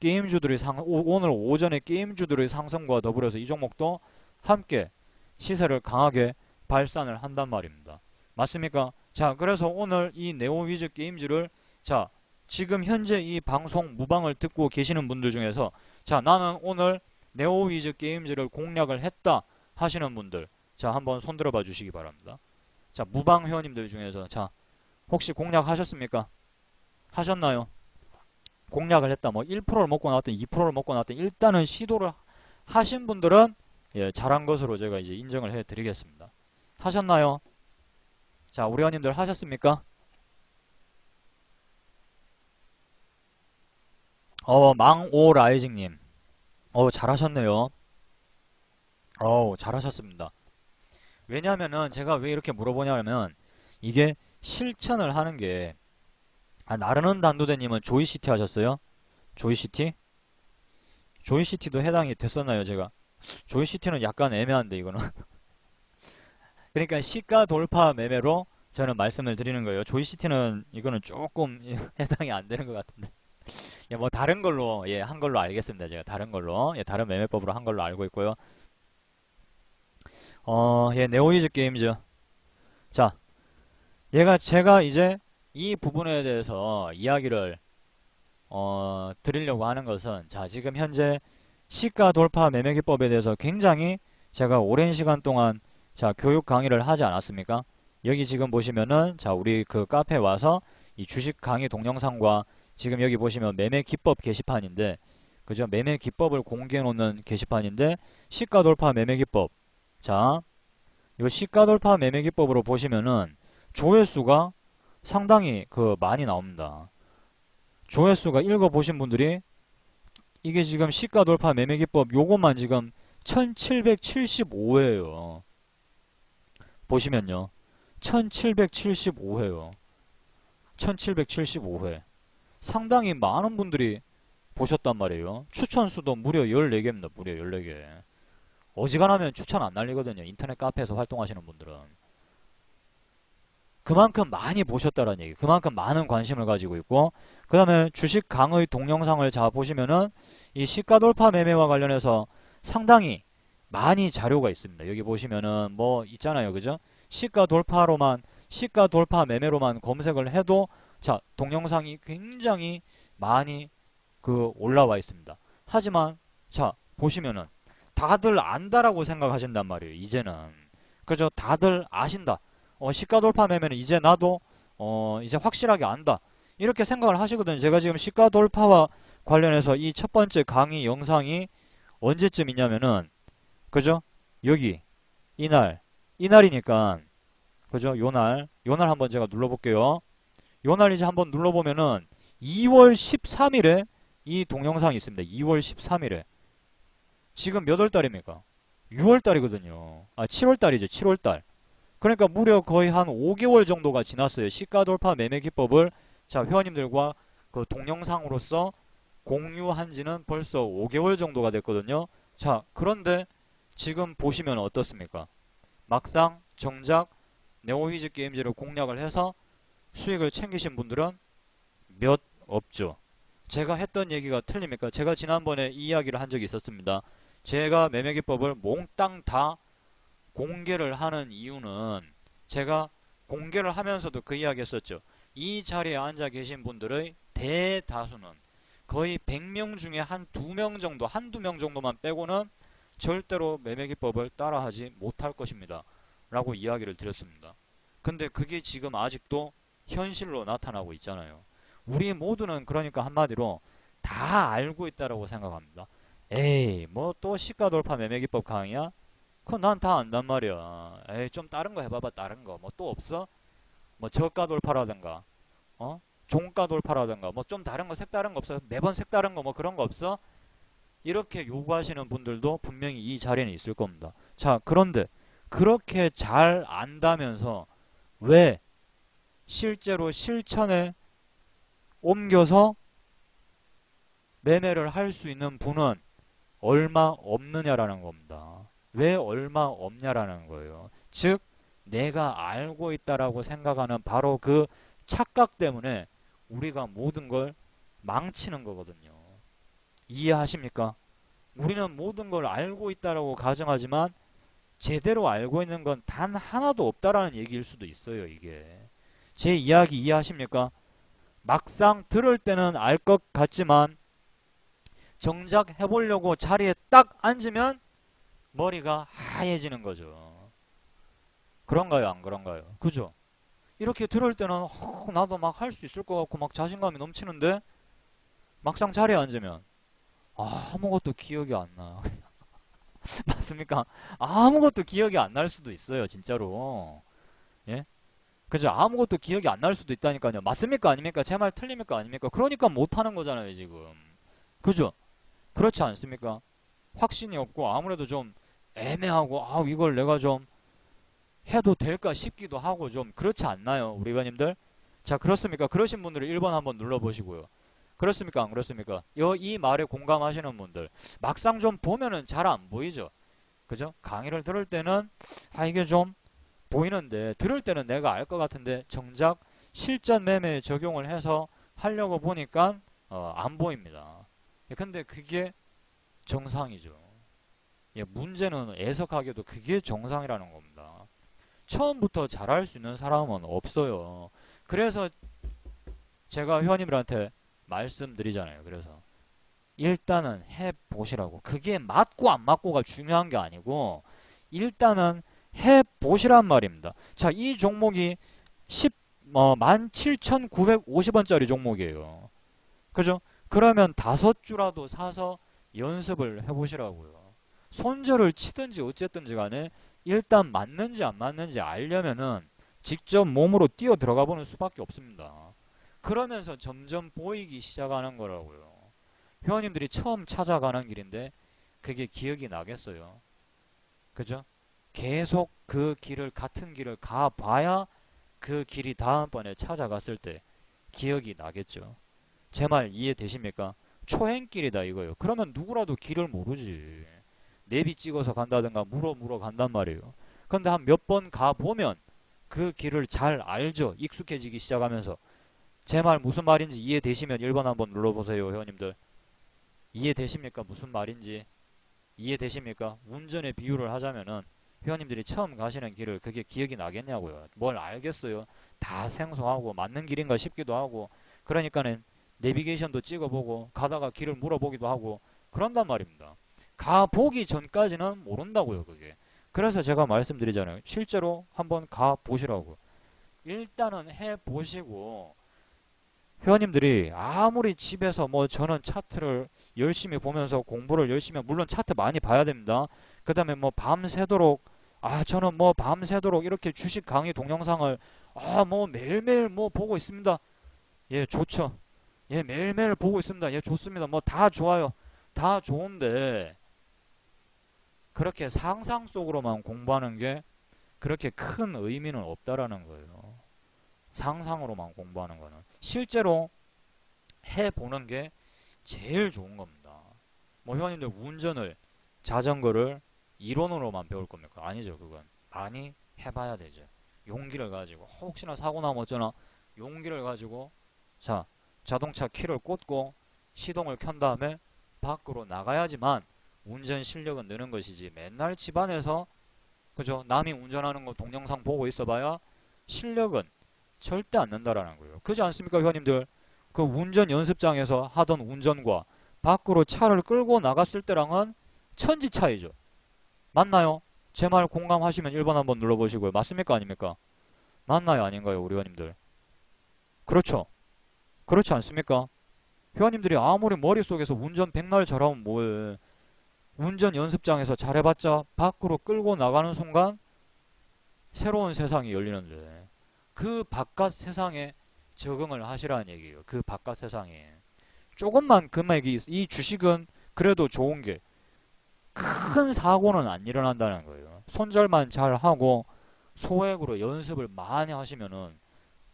게임주들이 오늘 오전에 게임주들의 상승과 더불어서 이 종목도 함께 시세를 강하게 발산을 한단 말입니다. 맞습니까? 자, 그래서 오늘 이 네오위즈 게임즈를, 자, 지금 현재 이 방송 무방을 듣고 계시는 분들 중에서, 자, 나는 오늘 네오위즈 게임즈를 공략을 했다 하시는 분들, 자, 한번 손들어 봐 주시기 바랍니다. 자, 무방 회원님들 중에서, 자, 혹시 공략하셨습니까? 하셨나요? 공략을 했다. 뭐 1%를 먹고 나왔든 2%를 먹고 나왔든 일단은 시도를 하신 분들은, 예, 잘한 것으로 제가 이제 인정을 해 드리겠습니다. 하셨나요? 자, 우리 회원님들 하셨습니까? 망오 라이징님. 잘하셨네요. 잘하셨습니다. 왜냐면은 제가 왜 이렇게 물어보냐면, 이게 실천을 하는 게, 나르는 단도대님은 조이시티 하셨어요? 조이시티? 조이시티도 해당이 됐었나요, 제가? 조이시티는 약간 애매한데, 이거는. 그러니까 시가 돌파 매매로 저는 말씀을 드리는 거예요. 조이시티는 이거는 조금 해당이 안 되는 것 같은데. 예, 뭐 다른 걸로, 예, 한 걸로 알겠습니다. 제가 다른 걸로, 예, 다른 매매법으로 한 걸로 알고 있고요. 예, 네오이즈 게임즈. 자, 제가 이제 이 부분에 대해서 이야기를 드리려고 하는 것은, 자, 지금 현재 시가 돌파 매매 기법에 대해서 굉장히 제가 오랜 시간 동안, 자, 교육 강의를 하지 않았습니까? 여기 지금 보시면은, 자, 우리 그 카페 와서 이 주식 강의 동영상과 지금 여기 보시면 매매 기법 게시판인데, 그죠? 매매 기법을 공개해 놓는 게시판인데, 시가 돌파 매매 기법. 자, 이거 시가 돌파 매매 기법으로 보시면은 조회수가 상당히 많이 나옵니다. 조회수가 읽어보신 분들이 이게 지금 시가 돌파 매매기법 요것만 지금 1775회예요. 보시면요. 1775회요. 1775회. 상당히 많은 분들이 보셨단 말이에요. 추천수도 무려 14개입니다. 무려 14개. 어지간하면 추천 안 날리거든요. 인터넷 카페에서 활동하시는 분들은. 그만큼 많이 보셨다는 얘기. 그만큼 많은 관심을 가지고 있고, 그 다음에 주식 강의 동영상을 자 보시면은 이 시가 돌파 매매와 관련해서 상당히 많이 자료가 있습니다. 여기 보시면은 뭐 있잖아요. 그죠? 시가 돌파 매매로만 검색을 해도 자, 동영상이 굉장히 많이 올라와 있습니다. 하지만 자, 보시면은 다들 안다라고 생각하신단 말이에요. 이제는. 그죠? 다들 아신다. 시가 돌파 매매는 이제 나도 이제 확실하게 안다. 이렇게 생각을 하시거든요. 제가 지금 시가 돌파와 관련해서 이 첫 번째 강의 영상이 언제쯤이냐면은 그죠? 여기 이날이니까 그죠? 요날 한번 제가 눌러볼게요. 요날 이제 한번 눌러보면은 2월 13일에 이 동영상이 있습니다. 2월 13일에 지금 몇 월달입니까? 6월달이거든요. 7월달이죠. 7월달. 그러니까 무려 거의 한 5개월 정도가 지났어요. 시가 돌파 매매 기법을 자 회원님들과 동영상으로서 공유한 지는 벌써 5개월 정도가 됐거든요. 자, 그런데 지금 보시면 어떻습니까? 막상 정작 네오위즈 게임즈를 공략을 해서 수익을 챙기신 분들은 몇 없죠. 제가 했던 얘기가 틀립니까? 제가 지난번에 이 이야기를 한 적이 있었습니다. 제가 매매기법을 몽땅 다 공개를 하는 이유는 제가 공개를 하면서도 그 이야기 했었죠. 이 자리에 앉아 계신 분들의 대다수는 거의 100명 중에 한 2명 정도, 한두 명 정도만 빼고는 절대로 매매기법을 따라하지 못할 것입니다. 라고 이야기를 드렸습니다. 근데 그게 지금 아직도 현실로 나타나고 있잖아요. 우리 모두는 그러니까 한마디로 다 알고 있다라고 생각합니다. 에이, 뭐 또 시가 돌파 매매기법 강의야? 그건 난 다 안단 말이야. 에이, 좀 다른 거 해봐봐. 다른 거 뭐 또 없어? 뭐 저가 돌파라든가 종가 돌파라든가 뭐 좀 다른 거 색다른 거 없어? 매번 색다른 거 뭐 그런 거 없어? 이렇게 요구하시는 분들도 분명히 이 자리에는 있을 겁니다. 자, 그런데 그렇게 잘 안다면서 왜 실제로 실천에 옮겨서 매매를 할 수 있는 분은 얼마 없느냐라는 겁니다. 왜 얼마 없냐라는 거예요. 즉 내가 알고 있다라고 생각하는 바로 그 착각 때문에 우리가 모든 걸 망치는 거거든요. 이해하십니까? 우리는 모든 걸 알고 있다라고 가정하지만 제대로 알고 있는 건 단 하나도 없다라는 얘기일 수도 있어요. 이게 제 이야기 이해하십니까? 막상 들을 때는 알 것 같지만 정작 해보려고 자리에 딱 앉으면 머리가 하얘지는 거죠. 그런가요? 안 그런가요? 그죠? 이렇게 들을 때는 나도 막 할 수 있을 것 같고 막 자신감이 넘치는데 막상 자리에 앉으면 아무것도 기억이 안 나. 맞습니까? 아무것도 기억이 안 날 수도 있어요. 진짜로. 예? 그죠? 아무것도 기억이 안 날 수도 있다니까요. 맞습니까? 아닙니까? 제 말 틀립니까? 아닙니까? 그러니까 못하는 거잖아요. 지금. 그죠? 그렇지 않습니까? 확신이 없고 아무래도 좀 애매하고 이걸 내가 좀 해도 될까 싶기도 하고 좀 그렇지 않나요? 우리 회원님들? 자, 그렇습니까? 그러신 분들은 1번 한번 눌러보시고요. 그렇습니까? 안 그렇습니까? 이 말에 공감하시는 분들 막상 좀 보면은 잘 안 보이죠? 그죠? 강의를 들을 때는 이게 좀 보이는데 들을 때는 내가 알 것 같은데 정작 실전 매매에 적용을 해서 하려고 보니까 안 보입니다. 근데 그게 정상이죠. 문제는 애석하게도 그게 정상이라는 겁니다. 처음부터 잘할 수 있는 사람은 없어요. 그래서 제가 회원님들한테 말씀드리잖아요. 그래서 일단은 해보시라고. 그게 맞고 안 맞고가 중요한 게 아니고 일단은 해보시란 말입니다. 자, 이 종목이 17,950원짜리 종목이에요. 그죠? 그러면 5주라도 사서 연습을 해보시라고요. 손절을 치든지 어쨌든지 간에 일단 맞는지 안 맞는지 알려면은 직접 몸으로 뛰어 들어가 보는 수밖에 없습니다. 그러면서 점점 보이기 시작하는 거라고요. 회원님들이 처음 찾아가는 길인데 그게 기억이 나겠어요? 그죠? 계속 그 길을 같은 길을 가봐야 그 길이 다음번에 찾아갔을 때 기억이 나겠죠. 제 말 이해되십니까? 초행길이다 이거예요. 그러면 누구라도 길을 모르지. 내비 찍어서 간다든가 물어 간단 말이에요. 근데 한 몇 번 가보면 그 길을 잘 알죠. 익숙해지기 시작하면서. 제 말 무슨 말인지 이해되시면 1번 한번 눌러보세요, 회원님들. 이해되십니까? 무슨 말인지. 이해되십니까? 운전의 비유를 하자면은 회원님들이 처음 가시는 길을 그게 기억이 나겠냐고요. 뭘 알겠어요. 다 생소하고 맞는 길인가 싶기도 하고 그러니까는 내비게이션도 찍어보고 가다가 길을 물어보기도 하고 그런단 말입니다. 가보기 전까지는 모른다고요, 그게. 그래서 제가 말씀드리잖아요. 실제로 한번 가보시라고. 일단은 해보시고 회원님들이 아무리 집에서 뭐 저는 차트를 열심히 보면서 공부를 열심히 물론 차트 많이 봐야 됩니다. 그 다음에 뭐 밤새도록 저는 뭐 밤새도록 이렇게 주식 강의 동영상을 뭐 매일매일 뭐 보고 있습니다. 예, 좋죠. 예, 매일매일 보고 있습니다. 예, 좋습니다. 뭐 다 좋아요. 다 좋은데 그렇게 상상 속으로만 공부하는 게 그렇게 큰 의미는 없다라는 거예요. 상상으로만 공부하는 거는 실제로 해보는 게 제일 좋은 겁니다. 뭐 회원님들 운전을 자전거를 이론으로만 배울 겁니까? 아니죠. 그건 많이 해봐야 되죠. 용기를 가지고 혹시나 사고 나면 어쩌나 용기를 가지고 자 자동차 키를 꽂고 시동을 켠 다음에 밖으로 나가야지만 운전 실력은 느는 것이지 맨날 집안에서 그죠? 남이 운전하는 거 동영상 보고 있어봐야 실력은 절대 안 는다라는 거예요. 그렇지 않습니까, 회원님들? 그 운전 연습장에서 하던 운전과 밖으로 차를 끌고 나갔을 때랑은 천지 차이죠. 맞나요? 제 말 공감하시면 1번 한번 눌러보시고요. 맞습니까, 아닙니까? 맞나요, 아닌가요, 우리 회원님들? 그렇죠. 그렇지 않습니까? 회원님들이 아무리 머릿속에서 운전 백날 잘하면 뭐해. 운전 연습장에서 잘해봤자 밖으로 끌고 나가는 순간 새로운 세상이 열리는데 그 바깥 세상에 적응을 하시라는 얘기예요. 그 바깥 세상에. 조금만 금액이 이 주식은 그래도 좋은 게 큰 사고는 안 일어난다는 거예요. 손절만 잘 하고 소액으로 연습을 많이 하시면은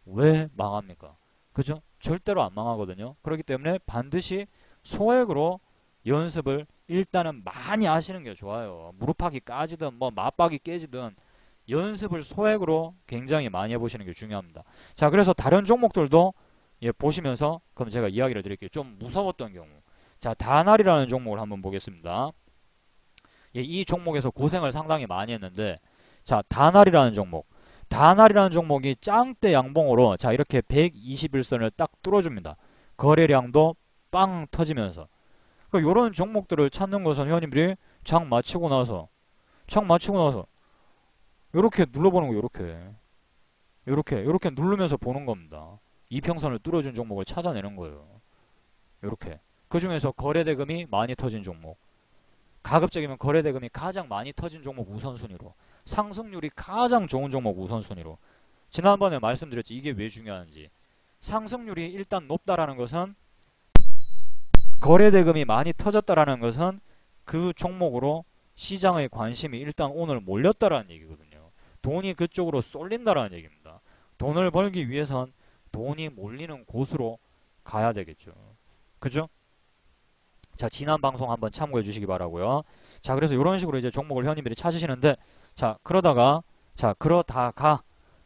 왜 망합니까? 그죠? 절대로 안 망하거든요. 그렇기 때문에 반드시 소액으로 연습을 일단은 많이 하시는 게 좋아요. 무릎팍이 까지든 뭐 맞박이 깨지든 연습을 소액으로 굉장히 많이 해보시는 게 중요합니다. 자, 그래서 다른 종목들도 보시면서 그럼 제가 이야기를 드릴게요. 좀 무서웠던 경우. 자, 다날이라는 종목을 한번 보겠습니다. 이 종목에서 고생을 상당히 많이 했는데 자, 다날이라는 종목. 다날이라는 종목이 짱대 양봉으로 자, 이렇게 121선을 딱 뚫어줍니다. 거래량도 빵 터지면서. 그러니까 이런 종목들을 찾는 것은 회원님들이 장 마치고 나서 요렇게 눌러보는 거 요렇게 누르면서 보는 겁니다. 이평선을 뚫어준 종목을 찾아내는 거예요. 요렇게. 그 중에서 거래대금이 많이 터진 종목. 가급적이면 거래대금이 가장 많이 터진 종목 우선순위로. 상승률이 가장 좋은 종목 우선순위로. 지난번에 말씀드렸지 이게 왜 중요한지. 상승률이 일단 높다라는 것은 거래대금이 많이 터졌다라는 것은 그 종목으로 시장의 관심이 일단 오늘 몰렸다라는 얘기거든요. 돈이 그쪽으로 쏠린다라는 얘기입니다. 돈을 벌기 위해선 돈이 몰리는 곳으로 가야 되겠죠. 그죠? 자, 지난 방송 한번 참고해 주시기 바라고요. 자, 그래서 이런 식으로 이제 종목을 회원님들이 찾으시는데 자, 그러다가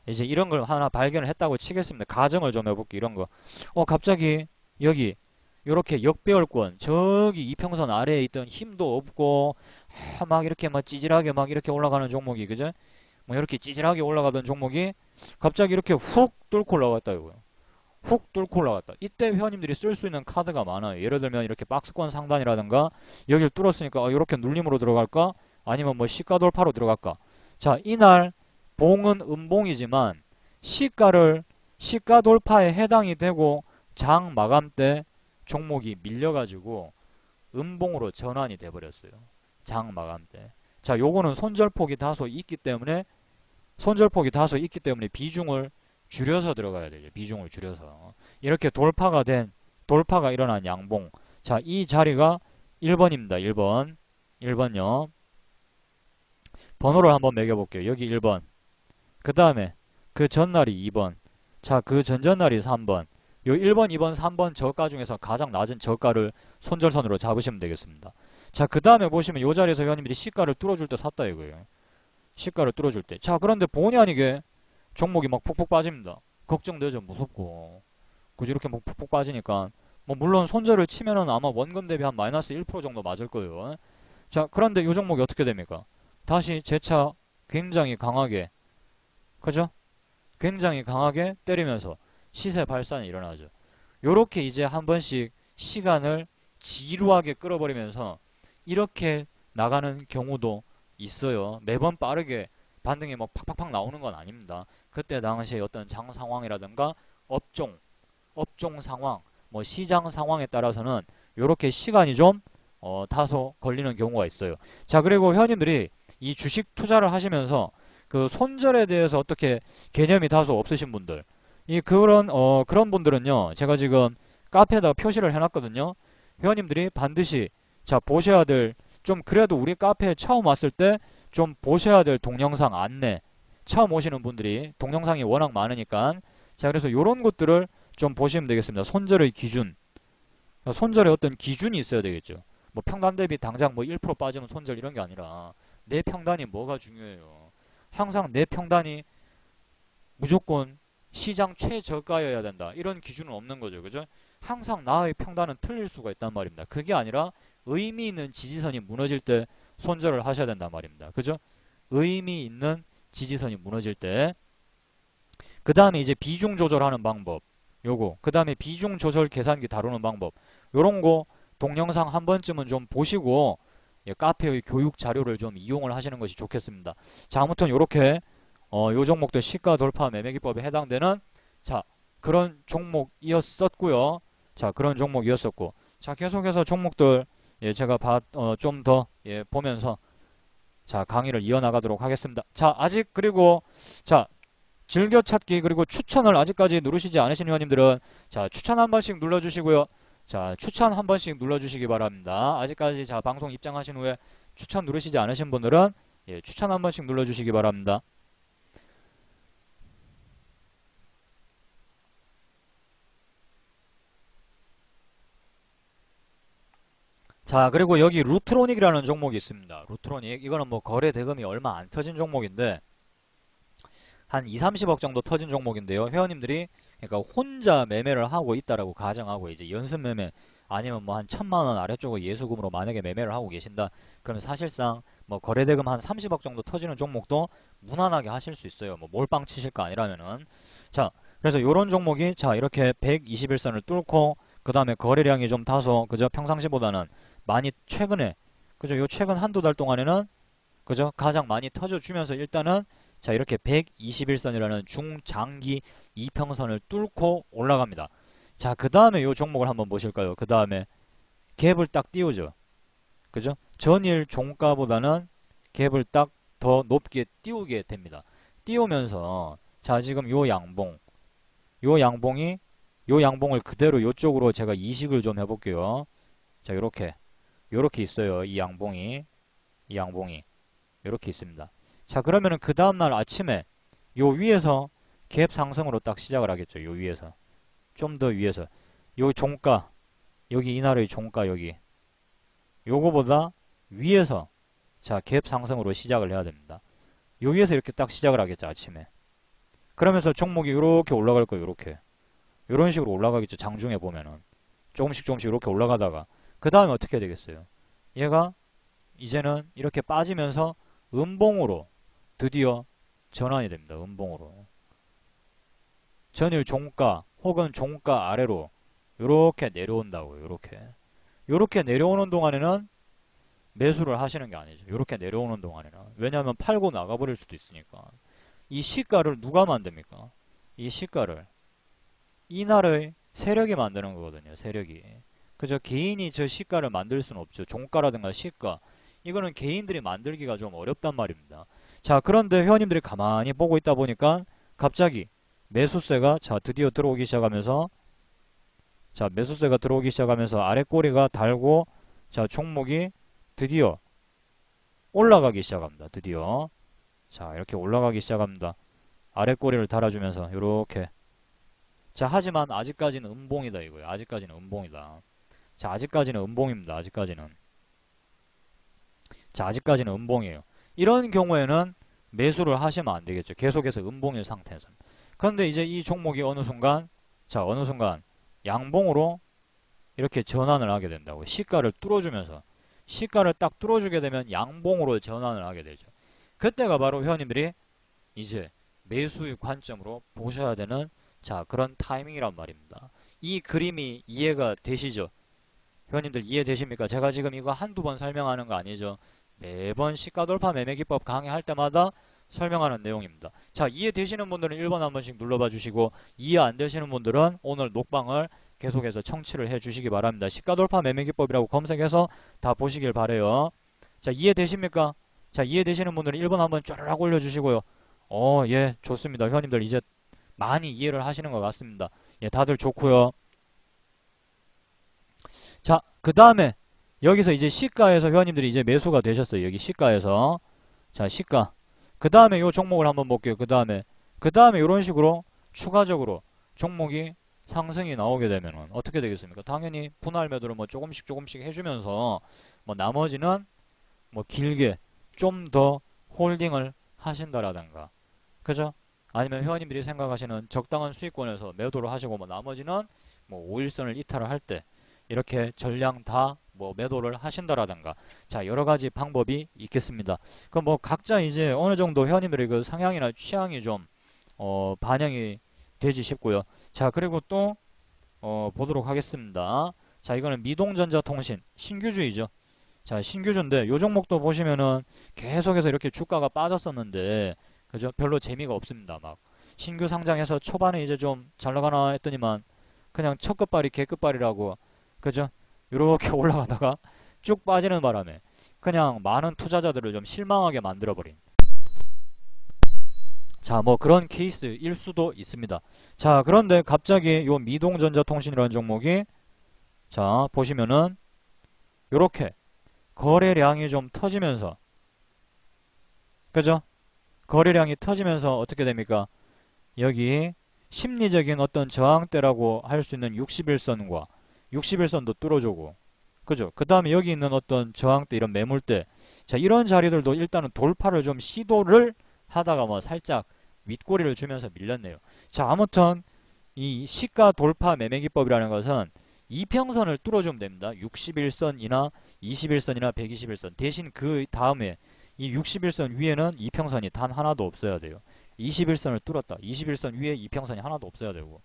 이제 이런 걸 하나 발견을 했다고 치겠습니다. 가정을 좀 해볼게요. 이런 거. 갑자기 여기 요렇게 역배열권 저기 이평선 아래에 있던 힘도 없고 막 이렇게 막 찌질하게 막 이렇게 올라가는 종목이 그죠? 뭐 이렇게 찌질하게 올라가던 종목이 갑자기 이렇게 훅 뚫고 올라갔다 이거요. 훅 뚫고 올라갔다. 이때 회원님들이 쓸 수 있는 카드가 많아요. 예를 들면 이렇게 박스권 상단이라든가 여기를 뚫었으니까 이렇게 눌림으로 들어갈까? 아니면 뭐 시가 돌파로 들어갈까? 자, 이날 봉은 음봉이지만 시가 돌파에 해당이 되고 장 마감 때 종목이 밀려가지고 음봉으로 전환이 돼버렸어요. 장 마감 때. 자, 요거는 손절폭이 다소 있기 때문에 손절폭이 다소 있기 때문에 비중을 줄여서 들어가야 되죠. 비중을 줄여서. 이렇게 돌파가 일어난 양봉. 자, 이 자리가 1번입니다. 1번. 1번요. 번호를 한번 매겨볼게요. 여기 1번. 그 다음에 그 전날이 2번. 자, 그 전전날이 3번. 요 1번, 2번, 3번 저가 중에서 가장 낮은 저가를 손절선으로 잡으시면 되겠습니다. 자, 그 다음에 보시면 요 자리에서 회원님들이 시가를 뚫어줄 때 샀다 이거예요. 시가를 뚫어줄 때. 자, 그런데 본의 아니게 종목이 막 푹푹 빠집니다. 걱정되죠. 무섭고. 그죠? 이렇게 막 푹푹 빠지니까. 뭐 물론 손절을 치면은 아마 원금 대비 한 마이너스 1% 정도 맞을 거예요. 자, 그런데 요 종목이 어떻게 됩니까? 다시 재차 굉장히 강하게, 그죠? 굉장히 강하게 때리면서 시세 발산이 일어나죠. 요렇게 이제 한 번씩 시간을 지루하게 끌어버리면서 이렇게 나가는 경우도 있어요. 매번 빠르게 반등이 뭐 팍팍팍 나오는 건 아닙니다. 그때 당시에 어떤 장 상황이라든가 업종 상황, 뭐 시장 상황에 따라서는 요렇게 시간이 좀 다소 걸리는 경우가 있어요. 자, 그리고 회원님들이 이 주식 투자를 하시면서 그 손절에 대해서 어떻게 개념이 다소 없으신 분들, 그런 분들은요, 제가 지금 카페에다가 표시를 해놨거든요. 회원님들이 반드시 자 보셔야 될, 좀 그래도 우리 카페에 처음 왔을 때 좀 보셔야 될 동영상 안내, 처음 오시는 분들이 동영상이 워낙 많으니까, 자 그래서 요런 것들을 좀 보시면 되겠습니다. 손절의 기준, 손절의 어떤 기준이 있어야 되겠죠. 뭐 평단 대비 당장 뭐 1% 빠지면 손절 이런 게 아니라 내 평단이 뭐가 중요해요. 항상 내 평단이 무조건 시장 최저가여야 된다, 이런 기준은 없는 거죠. 그죠? 항상 나의 평단은 틀릴 수가 있단 말입니다. 그게 아니라 의미 있는 지지선이 무너질 때 손절을 하셔야 된단 말입니다. 그죠? 의미 있는 지지선이 무너질 때. 그 다음에 이제 비중 조절하는 방법, 요거. 그 다음에 비중 조절 계산기 다루는 방법, 요런 거 동영상 한 번쯤은 좀 보시고, 예, 카페의 교육 자료를 좀 이용을 하시는 것이 좋겠습니다. 자, 아무튼 요렇게 요 종목도 시가 돌파 매매기법에 해당되는, 자, 그런 종목이었었고요. 자, 그런 종목이었었고. 자, 계속해서 종목들, 예, 제가 좀 더, 예, 보면서, 자, 강의를 이어나가도록 하겠습니다. 자, 아직, 그리고, 자, 즐겨찾기, 그리고 추천을 아직까지 누르시지 않으신 회원님들은, 자, 추천 한 번씩 눌러주시고요. 자, 추천 한 번씩 눌러주시기 바랍니다. 아직까지, 자, 방송 입장하신 후에 추천 누르시지 않으신 분들은, 예, 추천 한 번씩 눌러주시기 바랍니다. 자, 그리고 여기 루트로닉이라는 종목이 있습니다. 루트로닉. 이거는 뭐 거래 대금이 얼마 안 터진 종목인데, 한 2, 30억 정도 터진 종목인데요. 회원님들이 그러니까 혼자 매매를 하고 있다라고 가정하고, 이제 연습 매매 아니면 뭐 한 1,000만 원 아래쪽을 예수금으로 만약에 매매를 하고 계신다. 그럼 사실상 뭐 거래 대금 한 30억 정도 터지는 종목도 무난하게 하실 수 있어요. 뭐 몰빵 치실 거 아니라면은. 자, 그래서 요런 종목이, 자, 이렇게 121선을 뚫고, 그 다음에 거래량이 좀 다소, 그저 평상시보다는 많이 최근에, 그죠? 요 최근 한두 달 동안에는, 그죠? 가장 많이 터져주면서 일단은, 자, 이렇게 121선이라는 중장기 이평선을 뚫고 올라갑니다. 자, 그 다음에 요 종목을 한번 보실까요? 그 다음에 갭을 딱 띄우죠. 그죠? 전일 종가보다는 갭을 딱 더 높게 띄우게 됩니다. 띄우면서, 자, 지금 요 양봉이, 요 양봉을 그대로 요쪽으로 제가 이식을 좀 해볼게요. 자, 요렇게 있어요. 이 양봉이 요렇게 있습니다. 자, 그러면은 그 다음날 아침에 요 위에서 갭 상승으로 딱 시작을 하겠죠. 요 위에서. 좀 더 위에서. 요 종가, 여기 이날의 종가 여기. 요거보다 위에서, 자, 갭 상승으로 시작을 해야 됩니다. 요 위에서 이렇게 딱 시작을 하겠죠. 아침에. 그러면서 종목이 요렇게 올라갈 거예요. 요렇게. 요런 식으로 올라가겠죠. 장중에 보면은. 조금씩 조금씩 이렇게 올라가다가. 그 다음에 어떻게 되겠어요? 얘가 이제는 이렇게 빠지면서 음봉으로 드디어 전환이 됩니다. 음봉으로. 전일 종가 혹은 종가 아래로 요렇게 내려온다고요. 요렇게 내려오는 동안에는 매수를 하시는 게 아니죠. 요렇게 내려오는 동안에는. 왜냐하면 팔고 나가버릴 수도 있으니까. 이 시가를 누가 만듭니까? 이 시가를 이날의 세력이 만드는 거거든요. 세력이. 그저 개인이 저 시가를 만들 수는 없죠. 종가라든가 시가. 이거는 개인들이 만들기가 좀 어렵단 말입니다. 자, 그런데 회원님들이 가만히 보고 있다 보니까 갑자기 매수세가 자, 드디어 들어오기 시작하면서 자, 매수세가 들어오기 시작하면서 아래 꼬리가 달고 자, 종목이 드디어 올라가기 시작합니다. 드디어. 자, 이렇게 올라가기 시작합니다. 아래 꼬리를 달아주면서 요렇게. 자, 하지만 아직까지는 음봉이다 이거예요. 아직까지는 음봉이다. 자, 아직까지는 음봉입니다. 아직까지는. 자, 아직까지는 음봉이에요. 이런 경우에는 매수를 하시면 안 되겠죠. 계속해서 음봉일 상태에서는. 그런데 이제 이 종목이 어느 순간 자, 어느 순간 양봉으로 이렇게 전환을 하게 된다고요. 시가를 뚫어주면서 시가를 딱 뚫어주게 되면 양봉으로 전환을 하게 되죠. 그때가 바로 회원님들이 이제 매수의 관점으로 보셔야 되는 자, 그런 타이밍이란 말입니다. 이 그림이 이해가 되시죠? 회원님들 이해되십니까? 제가 지금 이거 한두 번 설명하는 거 아니죠. 매번 시가돌파 매매기법 강의할 때마다 설명하는 내용입니다. 자, 이해되시는 분들은 1번 한 번씩 눌러봐 주시고 이해 안 되시는 분들은 오늘 녹방을 계속해서 청취를 해 주시기 바랍니다. 시가돌파 매매기법이라고 검색해서 다 보시길 바래요. 자, 이해되십니까? 자, 이해되시는 분들은 1번 한번 쫙 올려주시고요. 예, 좋습니다. 회원님들 이제 많이 이해를 하시는 것 같습니다. 예, 다들 좋고요. 자, 그 다음에 여기서 이제 시가에서 회원님들이 이제 매수가 되셨어요. 여기 시가에서. 자, 시가. 그 다음에 요 종목을 한번 볼게요. 그 다음에 이런 식으로 추가적으로 종목이 상승이 나오게 되면은 어떻게 되겠습니까? 당연히 분할 매도를 뭐 조금씩 해주면서 뭐 나머지는 뭐 길게 좀 더 홀딩을 하신다라든가. 그죠? 아니면 회원님들이 생각하시는 적당한 수익권에서 매도를 하시고 뭐 나머지는 뭐 5일선을 이탈을 할 때 이렇게 전량 다 뭐 매도를 하신다라든가. 자, 여러 가지 방법이 있겠습니다. 그 뭐 각자 이제 어느 정도 회원님들의 그 성향이나 취향이 좀 반영이 되지 싶고요. 자, 그리고 또 보도록 하겠습니다. 자, 이거는 미동전자통신 신규주의죠. 자, 신규주인데 요 종목도 보시면은 계속해서 이렇게 주가가 빠졌었는데 그죠? 별로 재미가 없습니다. 막 신규 상장해서 초반에 이제 좀 잘 나가나 했더니만 그냥 첫 끝발이 개끝발이라고 그죠? 이렇게 올라가다가 쭉 빠지는 바람에 그냥 많은 투자자들을 좀 실망하게 만들어버린 자, 뭐 그런 케이스일 수도 있습니다. 자, 그런데 갑자기 요 미동전자통신이라는 종목이 자, 보시면은 요렇게 거래량이 좀 터지면서 그죠? 거래량이 터지면서 어떻게 됩니까? 여기 심리적인 어떤 저항대라고 할 수 있는 61선과 61선도 뚫어주고 그죠? 그 다음에 여기 있는 어떤 저항대 이런 매물대 자, 이런 자리들도 일단은 돌파를 좀 시도를 하다가 뭐 살짝 윗꼬리를 주면서 밀렸네요. 자, 아무튼 이 시가 돌파 매매기법이라는 것은 이평선을 뚫어주면 됩니다. 61선이나 21선이나 121선 대신 그 다음에 이 61선 위에는 이평선이 단 하나도 없어야 돼요. 21선을 뚫었다. 21선 위에 이평선이 하나도 없어야 되고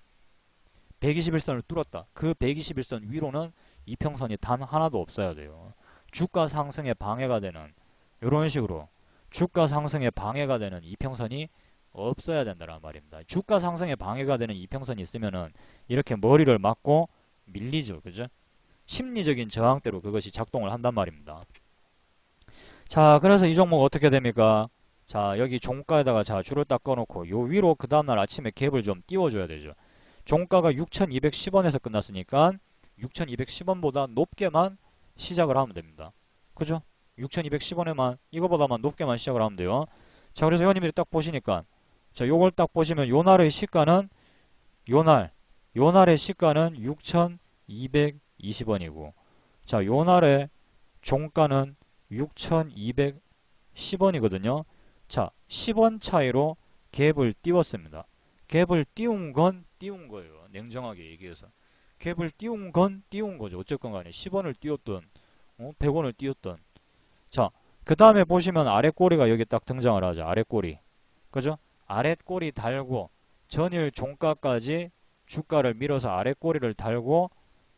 121선을 뚫었다. 그 121선 위로는 이평선이 단 하나도 없어야 돼요. 주가 상승에 방해가 되는 이런 식으로 주가 상승에 방해가 되는 이평선이 없어야 된다는 말입니다. 주가 상승에 방해가 되는 이평선이 있으면은 이렇게 머리를 맞고 밀리죠. 그죠? 심리적인 저항대로 그것이 작동을 한단 말입니다. 자, 그래서 이 종목 어떻게 됩니까? 자, 여기 종가에다가 자, 줄을 딱 꺼놓고 요 위로 그 다음날 아침에 갭을 좀 띄워줘야 되죠. 종가가 6,210원에서 끝났으니까 6,210원보다 높게만 시작을 하면 됩니다. 그죠? 6,210원에만 이거보다만 높게만 시작을 하면 돼요. 자, 그래서 회원님들이 딱 보시니까 자, 요걸 딱 보시면 요 날의 시가는 요 날의 시가는 6,220원이고 자, 요 날의 종가는 6,210원이거든요. 자, 10원 차이로 갭을 띄웠습니다. 갭을 띄운 건 띄운 거예요. 냉정하게 얘기해서. 갭을 띄운 건 띄운 거죠. 어쨌건 간에 10원을 띄웠던 100원을 띄웠던 자, 그 다음에 보시면 아랫꼬리가 여기 딱 등장을 하죠. 아랫꼬리. 그죠? 아랫꼬리 달고 전일 종가까지 주가를 밀어서 아랫꼬리를 달고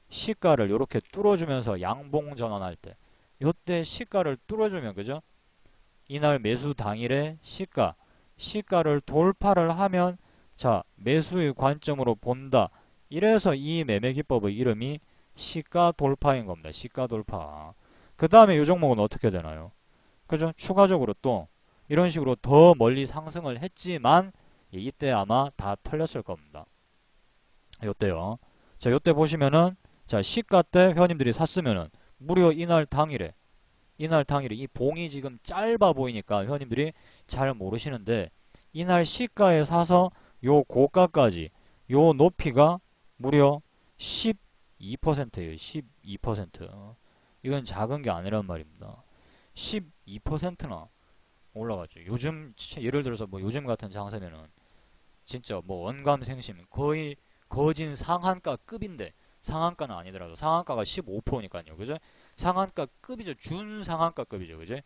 시가를 이렇게 뚫어주면서 양봉 전환할 때 요때 시가를 뚫어주면 그죠? 이날 매수 당일에 시가를 돌파를 하면 자, 매수의 관점으로 본다. 이래서 이 매매기법의 이름이 시가 돌파인 겁니다. 시가 돌파. 그 다음에 이 종목은 어떻게 되나요? 그죠? 추가적으로 또 이런 식으로 더 멀리 상승을 했지만 이때 아마 다 털렸을 겁니다. 요때요. 자, 요때 보시면은 자, 시가 때 회원님들이 샀으면은 무려 이날 당일에 이 봉이 지금 짧아 보이니까 회원님들이 잘 모르시는데 이날 시가에 사서 요 고가까지 요 높이가 무려 12%예요. 12%. 이건 작은 게 아니란 말입니다. 12%나 올라가죠. 요즘 예를 들어서 뭐 요즘 같은 장세면은 진짜 뭐 원감생심 거의 거진 상한가 급인데 상한가는 아니더라도 상한가가 15%니까요. 그죠? 상한가 급이죠. 준 상한가 급이죠. 그죠?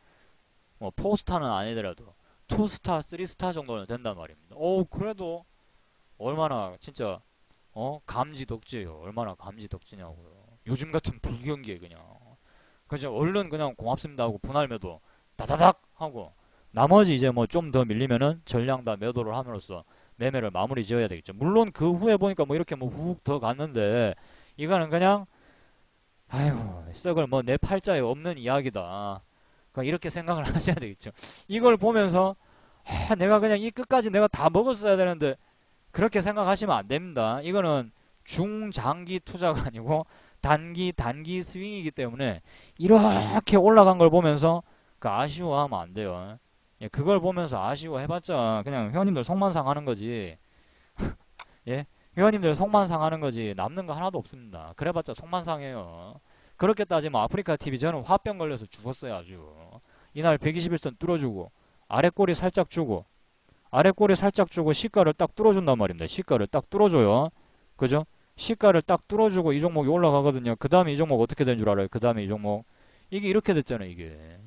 뭐 포스타는 아니더라도 투스타, 쓰리스타 정도는 된단 말입니다. 그래도 얼마나 진짜 감지덕지예요. 얼마나 감지덕지냐고요. 요즘 같은 불경기에 그냥 얼른 그냥 고맙습니다 하고 분할매도 다다닥 하고 나머지 이제 뭐 좀 더 밀리면은 전량 다 매도를 함으로써 매매를 마무리 지어야 되겠죠. 물론 그 후에 보니까 뭐 이렇게 뭐 훅 더 갔는데 이거는 그냥 아이고 썩을 뭐 내 팔자에 없는 이야기다. 그러니까 이렇게 생각을 하셔야 되겠죠. 이걸 보면서 내가 그냥 이 끝까지 내가 다 먹었어야 되는데 그렇게 생각하시면 안 됩니다. 이거는 중장기 투자가 아니고 단기 스윙이기 때문에 이렇게 올라간 걸 보면서 그 아쉬워하면 안 돼요. 예, 그걸 보면서 아쉬워해봤자 그냥 회원님들 속만상 하는 거지. 예, 회원님들 속만상 하는 거지 남는 거 하나도 없습니다. 그래봤자 속만상해요. 그렇게 따지면 아프리카 TV 저는 화병 걸려서 죽었어요 아주. 이날 121선 뚫어주고 아래 꼬리 살짝 주고 아래 꼬리 살짝 주고 시가를 딱 뚫어준단 말입니다. 시가를 딱 뚫어줘요. 그죠? 시가를 딱 뚫어주고 이 종목이 올라가거든요. 그 다음에 이 종목 어떻게 된 줄 알아요? 그 다음에 이 종목 이게 이렇게 됐잖아요. 이게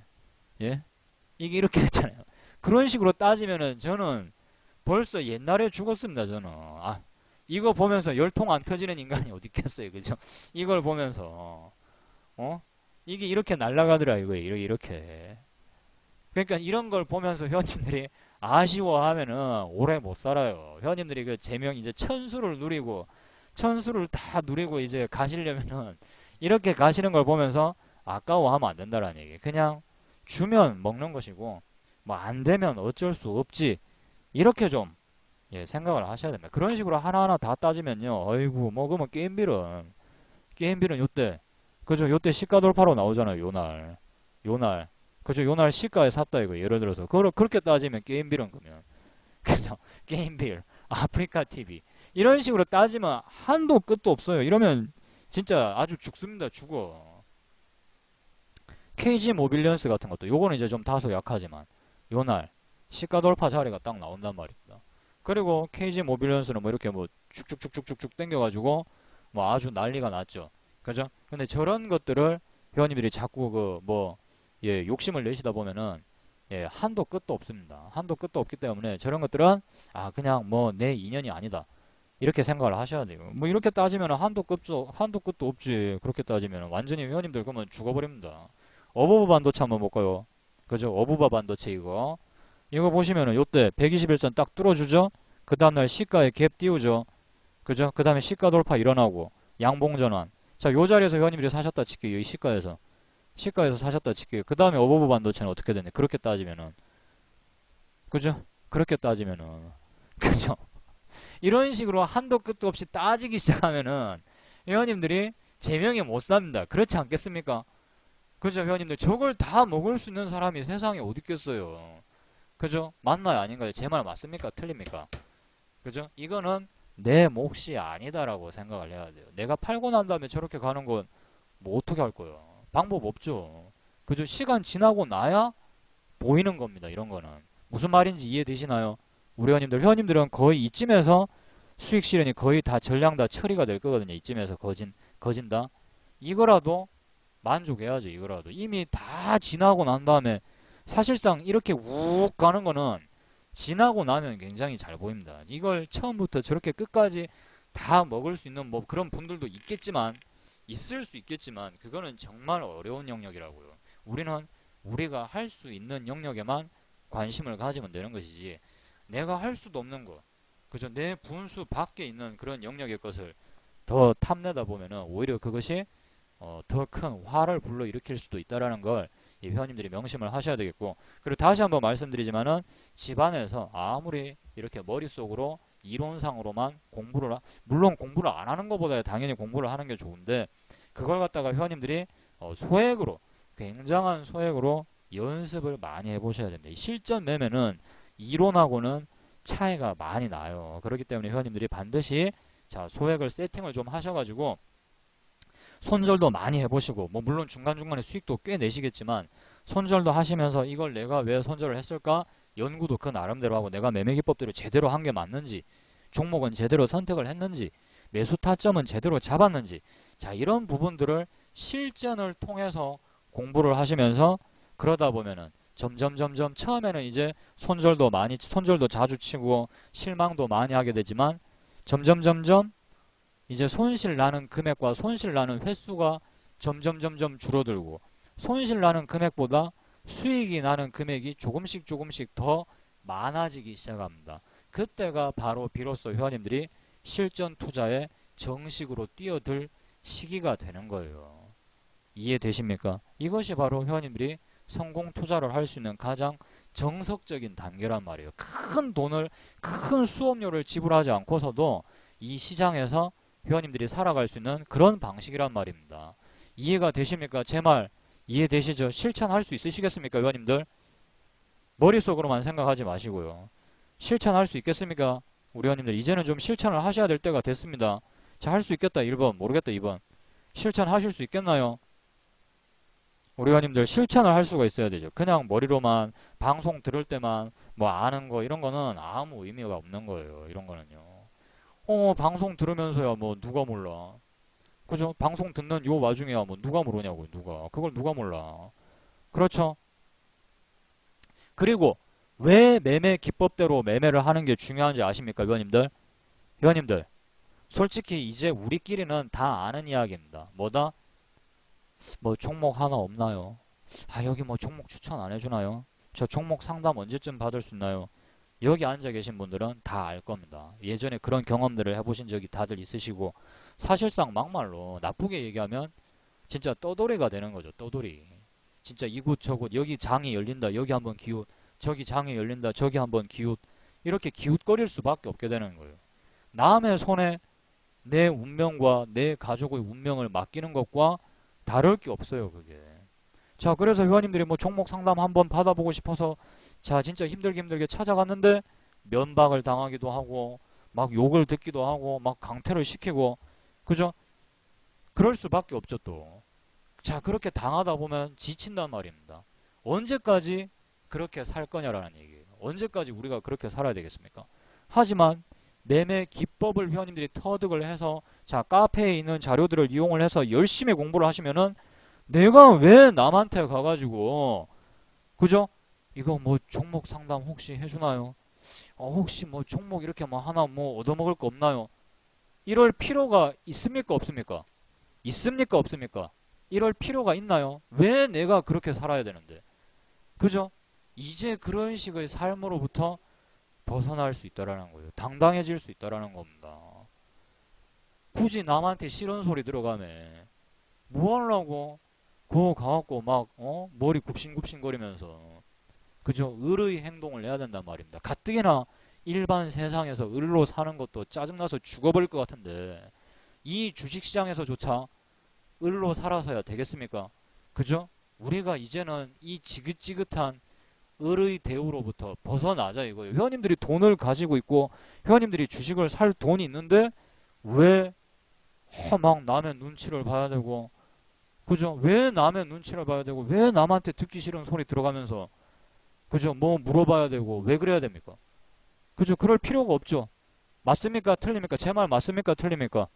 예? 이게 이렇게 됐잖아요. 그런 식으로 따지면은 저는 벌써 옛날에 죽었습니다. 저는 이거 보면서 열통 안 터지는 인간이 어디 있겠어요. 그죠? 이걸 보면서 이게 이렇게 날아가더라 이거예요. 이렇게 그러니까 이런 걸 보면서 회원님들이 아쉬워하면은 오래 못 살아요. 회원님들이 그 제명 이제 천수를 다 누리고 이제 가시려면은 이렇게 가시는 걸 보면서 아까워하면 안 된다라는 얘기. 그냥 주면 먹는 것이고 뭐 안 되면 어쩔 수 없지. 이렇게 좀 생각을 하셔야 됩니다. 그런 식으로 하나하나 다 따지면요. 아이고 뭐 그러면 게임빌은 요때 그죠? 요때 시가 돌파로 나오잖아요. 요날 그죠? 요날 시가에 샀다 이거 예를 들어서 그렇게 따지면 게임빌은 그러면 그죠? 게임빌 아프리카 TV 이런 식으로 따지면 한도 끝도 없어요. 이러면 진짜 아주 죽습니다. 죽어. KG 모빌리언스 같은 것도 요거는 이제 좀 다소 약하지만 요날 시가 돌파 자리가 딱 나온단 말입니다. 그리고 KG 모빌리언스는 뭐 이렇게 뭐 쭉쭉쭉쭉쭉 당겨가지고 뭐 아주 난리가 났죠. 그죠? 근데 저런 것들을 회원님들이 자꾸 욕심을 내시다 보면은 한도 끝도 없습니다. 한도 끝도 없기 때문에 저런 것들은 그냥 뭐 내 인연이 아니다. 이렇게 생각을 하셔야 돼요. 뭐 이렇게 따지면 한도 끝도 없지. 그렇게 따지면 완전히 회원님들 그러면 죽어버립니다. 어부바 반도체 한번 볼까요? 그죠? 어부바 반도체 이거 보시면은 요때 121선 딱 뚫어주죠? 그 다음날 시가에 갭 띄우죠? 그죠? 그 다음에 시가 돌파 일어나고 양봉전환. 자, 요 자리에서 회원님들이 사셨다 칠게요. 이 시가에서 사셨다 칠게요. 그 다음에 어버브 반도체는 어떻게 됐네? 그렇게 따지면은 그죠? 그렇게 따지면은 그죠? 이런 식으로 한도 끝도 없이 따지기 시작하면은 회원님들이 제명에 못 삽니다. 그렇지 않겠습니까? 그죠? 회원님들 저걸 다 먹을 수 있는 사람이 세상에 어디 있겠어요? 그죠? 맞나요? 아닌가요? 제 말 맞습니까? 틀립니까? 그죠? 이거는 내 몫이 아니다라고 생각을 해야 돼요. 내가 팔고 난 다음에 저렇게 가는 건 뭐 어떻게 할 거예요? 방법 없죠. 그죠? 시간 지나고 나야 보이는 겁니다. 이런 거는. 무슨 말인지 이해되시나요? 우리 회원님들은 거의 이쯤에서 수익 실현이 거의 다 전량 다 처리가 될 거거든요. 이쯤에서 거진다. 이거라도 만족해야죠. 이거라도. 이미 다 지나고 난 다음에 사실상 이렇게 욱 가는 거는 지나고 나면 굉장히 잘 보입니다. 이걸 처음부터 저렇게 끝까지 다 먹을 수 있는 뭐 그런 분들도 있을 수 있겠지만 그거는 정말 어려운 영역이라고요. 우리가 할 수 있는 영역에만 관심을 가지면 되는 것이지 내가 할 수도 없는 거 그죠? 내 분수 밖에 있는 그런 영역의 것을 더 탐내다 보면은 오히려 그것이 더 큰 화를 불러일으킬 수도 있다라는 걸 이 회원님들이 명심을 하셔야 되겠고, 그리고 다시 한번 말씀드리지만은 집안에서 아무리 이렇게 머릿속으로 이론상으로만 물론 공부를 안 하는 것보다 당연히 공부를 하는 게 좋은데, 그걸 갖다가 회원님들이 소액으로, 굉장한 소액으로 연습을 많이 해보셔야 됩니다. 이 실전 매매는 이론하고는 차이가 많이 나요. 그렇기 때문에 회원님들이 반드시 자, 소액을 세팅을 좀 하셔가지고 손절도 많이 해보시고, 뭐 물론 중간중간에 수익도 꽤 내시겠지만 손절도 하시면서 이걸 내가 왜 손절을 했을까 연구도 그 나름대로 하고, 내가 매매 기법대로 제대로 한 게 맞는지, 종목은 제대로 선택을 했는지, 매수 타점은 제대로 잡았는지, 자, 이런 부분들을 실전을 통해서 공부를 하시면서, 그러다 보면은 점점 처음에는 이제 손절도 자주 치고 실망도 많이 하게 되지만, 점점 이제 손실 나는 금액과 손실 나는 횟수가 점점 줄어들고, 손실 나는 금액보다 수익이 나는 금액이 조금씩 더 많아지기 시작합니다. 그때가 바로 비로소 회원님들이 실전 투자에 정식으로 뛰어들 시기가 되는 거예요. 이해되십니까? 이것이 바로 회원님들이 성공 투자를 할 수 있는 가장 정석적인 단계란 말이에요. 큰 수업료를 지불하지 않고서도 이 시장에서 회원님들이 살아갈 수 있는 그런 방식이란 말입니다. 이해가 되십니까? 제 말 이해되시죠? 실천할 수 있으시겠습니까, 회원님들? 머릿속으로만 생각하지 마시고요. 실천할 수 있겠습니까? 우리 회원님들 이제는 좀 실천을 하셔야 될 때가 됐습니다. 자, 할 수 있겠다 1번, 모르겠다 2번. 실천하실 수 있겠나요? 우리 회원님들 실천을 할 수가 있어야 되죠. 그냥 머리로만 방송 들을 때만 뭐 아는 거 이런 거는 아무 의미가 없는 거예요. 이런 거는요. 방송 들으면서야 뭐 누가 몰라. 그죠? 방송 듣는 요 와중에야 뭐 누가 모르냐고, 누가. 그걸 누가 몰라. 그렇죠? 그리고 왜 매매 기법대로 매매를 하는 게 중요한지 아십니까, 회원님들? 회원님들, 솔직히 이제 우리끼리는 다 아는 이야기입니다. 뭐다? 뭐 종목 하나 없나요? 아, 여기 뭐 종목 추천 안 해주나요? 저 종목 상담 언제쯤 받을 수 있나요? 여기 앉아 계신 분들은 다 알 겁니다. 예전에 그런 경험들을 해보신 적이 다들 있으시고, 사실상 막말로 나쁘게 얘기하면 진짜 떠돌이가 되는 거죠. 떠돌이. 진짜 이곳저곳 여기 장이 열린다, 여기 한번 기웃, 저기 장이 열린다, 저기 한번 기웃, 이렇게 기웃거릴 수밖에 없게 되는 거예요. 남의 손에 내 운명과 내 가족의 운명을 맡기는 것과 다를 게 없어요, 그게. 자, 그래서 회원님들이 뭐 종목 상담 한번 받아보고 싶어서 자, 진짜 힘들게 찾아갔는데 면박을 당하기도 하고 막 욕을 듣기도 하고 막 강퇴를 시키고, 그죠? 그럴 수밖에 없죠, 또. 자, 그렇게 당하다 보면 지친단 말입니다. 언제까지 그렇게 살 거냐라는 얘기예요. 언제까지 우리가 그렇게 살아야 되겠습니까? 하지만 매매 기법을 회원님들이 터득을 해서, 자, 카페에 있는 자료들을 이용을 해서 열심히 공부를 하시면은, 내가 왜 남한테 가가지고, 그죠? 이거 뭐 종목 상담 혹시 해주나요? 혹시 뭐 종목 이렇게 뭐 하나 뭐 얻어먹을 거 없나요? 이럴 필요가 있습니까, 없습니까? 있습니까, 없습니까? 이럴 필요가 있나요? 왜 내가 그렇게 살아야 되는데? 그죠? 이제 그런 식의 삶으로부터 벗어날 수 있다라는 거예요. 당당해질 수 있다라는 겁니다. 굳이 남한테 싫은 소리 들어가면 뭐 하려고? 그거 가갖고 막 머리 굽신굽신 거리면서, 그죠? 을의 행동을 해야 된단 말입니다. 가뜩이나 일반 세상에서 을로 사는 것도 짜증나서 죽어버릴 것 같은데, 이 주식시장에서조차 을로 살아서야 되겠습니까? 그죠? 우리가 이제는 이 지긋지긋한 을의 대우로부터 벗어나자 이거예요. 회원님들이 돈을 가지고 있고 회원님들이 주식을 살 돈이 있는데 왜 막 남의 눈치를 봐야 되고, 그죠? 왜 남의 눈치를 봐야 되고, 왜 남한테 듣기 싫은 소리 들어가면서, 그죠? 뭐 물어봐야 되고, 왜 그래야 됩니까? 그죠? 그럴 필요가 없죠. 맞습니까, 틀립니까? 제 말 맞습니까, 틀립니까?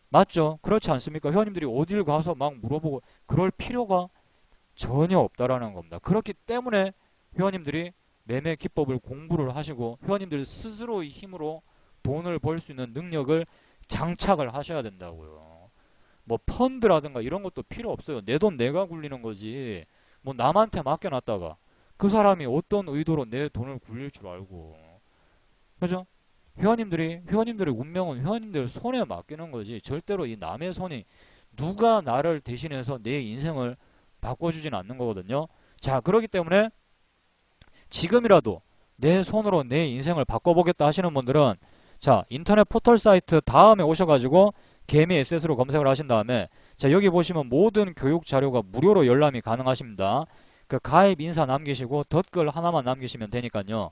맞죠? 그렇지 않습니까? 회원님들이 어딜 가서 막 물어보고 그럴 필요가 전혀 없다라는 겁니다. 그렇기 때문에 회원님들이 매매 기법을 공부를 하시고 회원님들 스스로의 힘으로 돈을 벌 수 있는 능력을 장착을 하셔야 된다고요. 뭐 펀드라든가 이런 것도 필요 없어요. 내 돈 내가 굴리는 거지. 뭐 남한테 맡겨놨다가 그 사람이 어떤 의도로 내 돈을 굴릴 줄 알고. 그죠? 회원님들의 운명은 회원님들 손에 맡기는 거지, 절대로 이 남의 손이, 누가 나를 대신해서 내 인생을 바꿔주지는 않는 거거든요. 자, 그렇기 때문에 지금이라도 내 손으로 내 인생을 바꿔보겠다 하시는 분들은 자, 인터넷 포털 사이트 다음에 오셔가지고 개미 SS로 검색을 하신 다음에 자, 여기 보시면 모든 교육 자료가 무료로 열람이 가능하십니다. 그 가입 인사 남기시고 덧글 하나만 남기시면 되니까요.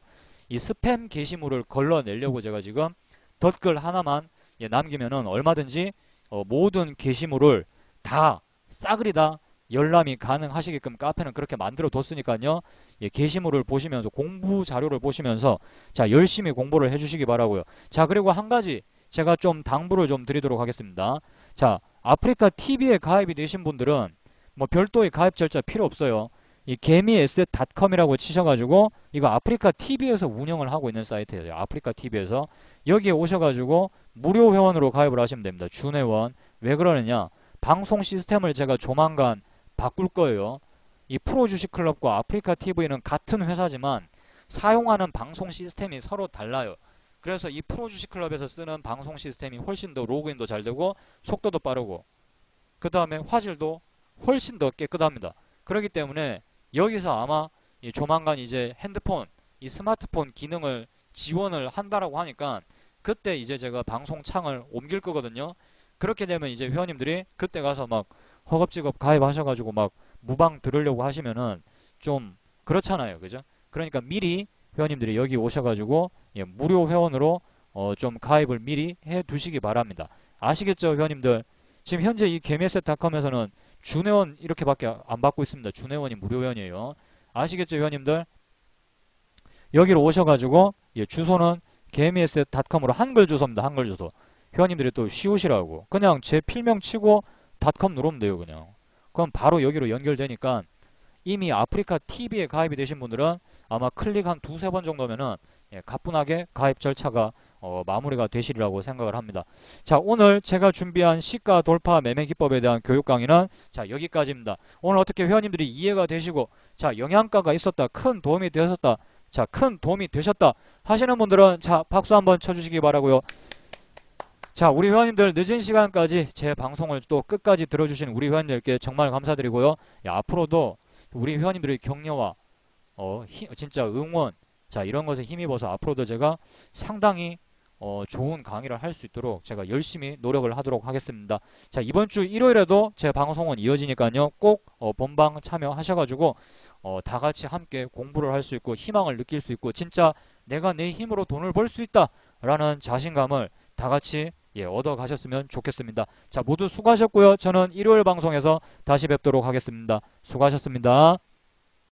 이 스팸 게시물을 걸러내려고 제가 지금 덧글 하나만 남기면은 얼마든지 모든 게시물을 다 싸그리 다 열람이 가능하시게끔 카페는 그렇게 만들어 뒀으니까요. 게시물을 보시면서 공부 자료를 보시면서 자, 열심히 공부를 해주시기 바라고요. 자, 그리고 한 가지 제가 좀 당부를 좀 드리도록 하겠습니다. 자, 아프리카 TV에 가입이 되신 분들은 뭐 별도의 가입 절차 필요 없어요. 이 개미에셋닷컴이라고 치셔가지고 이거 아프리카 TV에서 운영을 하고 있는 사이트예요. 아프리카 TV에서 여기에 오셔가지고 무료 회원으로 가입을 하시면 됩니다. 준회원. 왜 그러느냐? 방송 시스템을 제가 조만간 바꿀 거예요. 이 프로주식클럽과 아프리카 TV는 같은 회사지만 사용하는 방송 시스템이 서로 달라요. 그래서 이 프로주식클럽에서 쓰는 방송 시스템이 훨씬 더 로그인도 잘 되고 속도도 빠르고 그 다음에 화질도 훨씬 더 깨끗합니다. 그렇기 때문에 여기서 아마 조만간 이제 핸드폰, 이 스마트폰 기능을 지원을 한다라고 하니까 그때 이제 제가 방송 창을 옮길 거거든요. 그렇게 되면 이제 회원님들이 그때 가서 막 허겁지겁 가입하셔가지고 막 무방 들으려고 하시면은 좀 그렇잖아요. 그죠? 그러니까 미리 회원님들이 여기 오셔가지고 무료 회원으로 좀 가입을 미리 해 두시기 바랍니다. 아시겠죠, 회원님들? 지금 현재 이 개미에셋닷컴에서는 준회원 이렇게밖에 안 받고 있습니다. 준회원이 무료 회원이에요. 아시겠죠, 회원님들? 여기로 오셔가지고 주소는 개미에셋닷컴으로 한글 주소입니다. 한글 주소. 회원님들이 또 쉬우시라고 그냥 제 필명 치고 닷컴 누르면 돼요. 그냥 그럼 바로 여기로 연결되니까 이미 아프리카 TV에 가입이 되신 분들은 아마 클릭 한 두세 번 정도면은 가뿐하게 가입 절차가 마무리가 되시리라고 생각을 합니다. 자, 오늘 제가 준비한 시가 돌파 매매 기법에 대한 교육 강의는 자, 여기까지입니다. 오늘 어떻게 회원님들이 이해가 되시고 자, 영양가가 있었다, 큰 도움이 되셨다, 자, 큰 도움이 되셨다 하시는 분들은 자, 박수 한번 쳐주시기 바라고요. 자, 우리 회원님들 늦은 시간까지 제 방송을 또 끝까지 들어주신 우리 회원님들께 정말 감사드리고요. 앞으로도 우리 회원님들의 격려와 진짜 응원 자, 이런 것에 힘입어서 앞으로도 제가 상당히 좋은 강의를 할 수 있도록 제가 열심히 노력을 하도록 하겠습니다. 자, 이번 주 일요일에도 제 방송은 이어지니까요. 꼭 본방 참여하셔가지고 다 같이 함께 공부를 할 수 있고 희망을 느낄 수 있고 진짜 내가 내 힘으로 돈을 벌 수 있다 라는 자신감을 다 같이 얻어 가셨으면 좋겠습니다. 자, 모두 수고하셨고요. 저는 일요일 방송에서 다시 뵙도록 하겠습니다. 수고하셨습니다.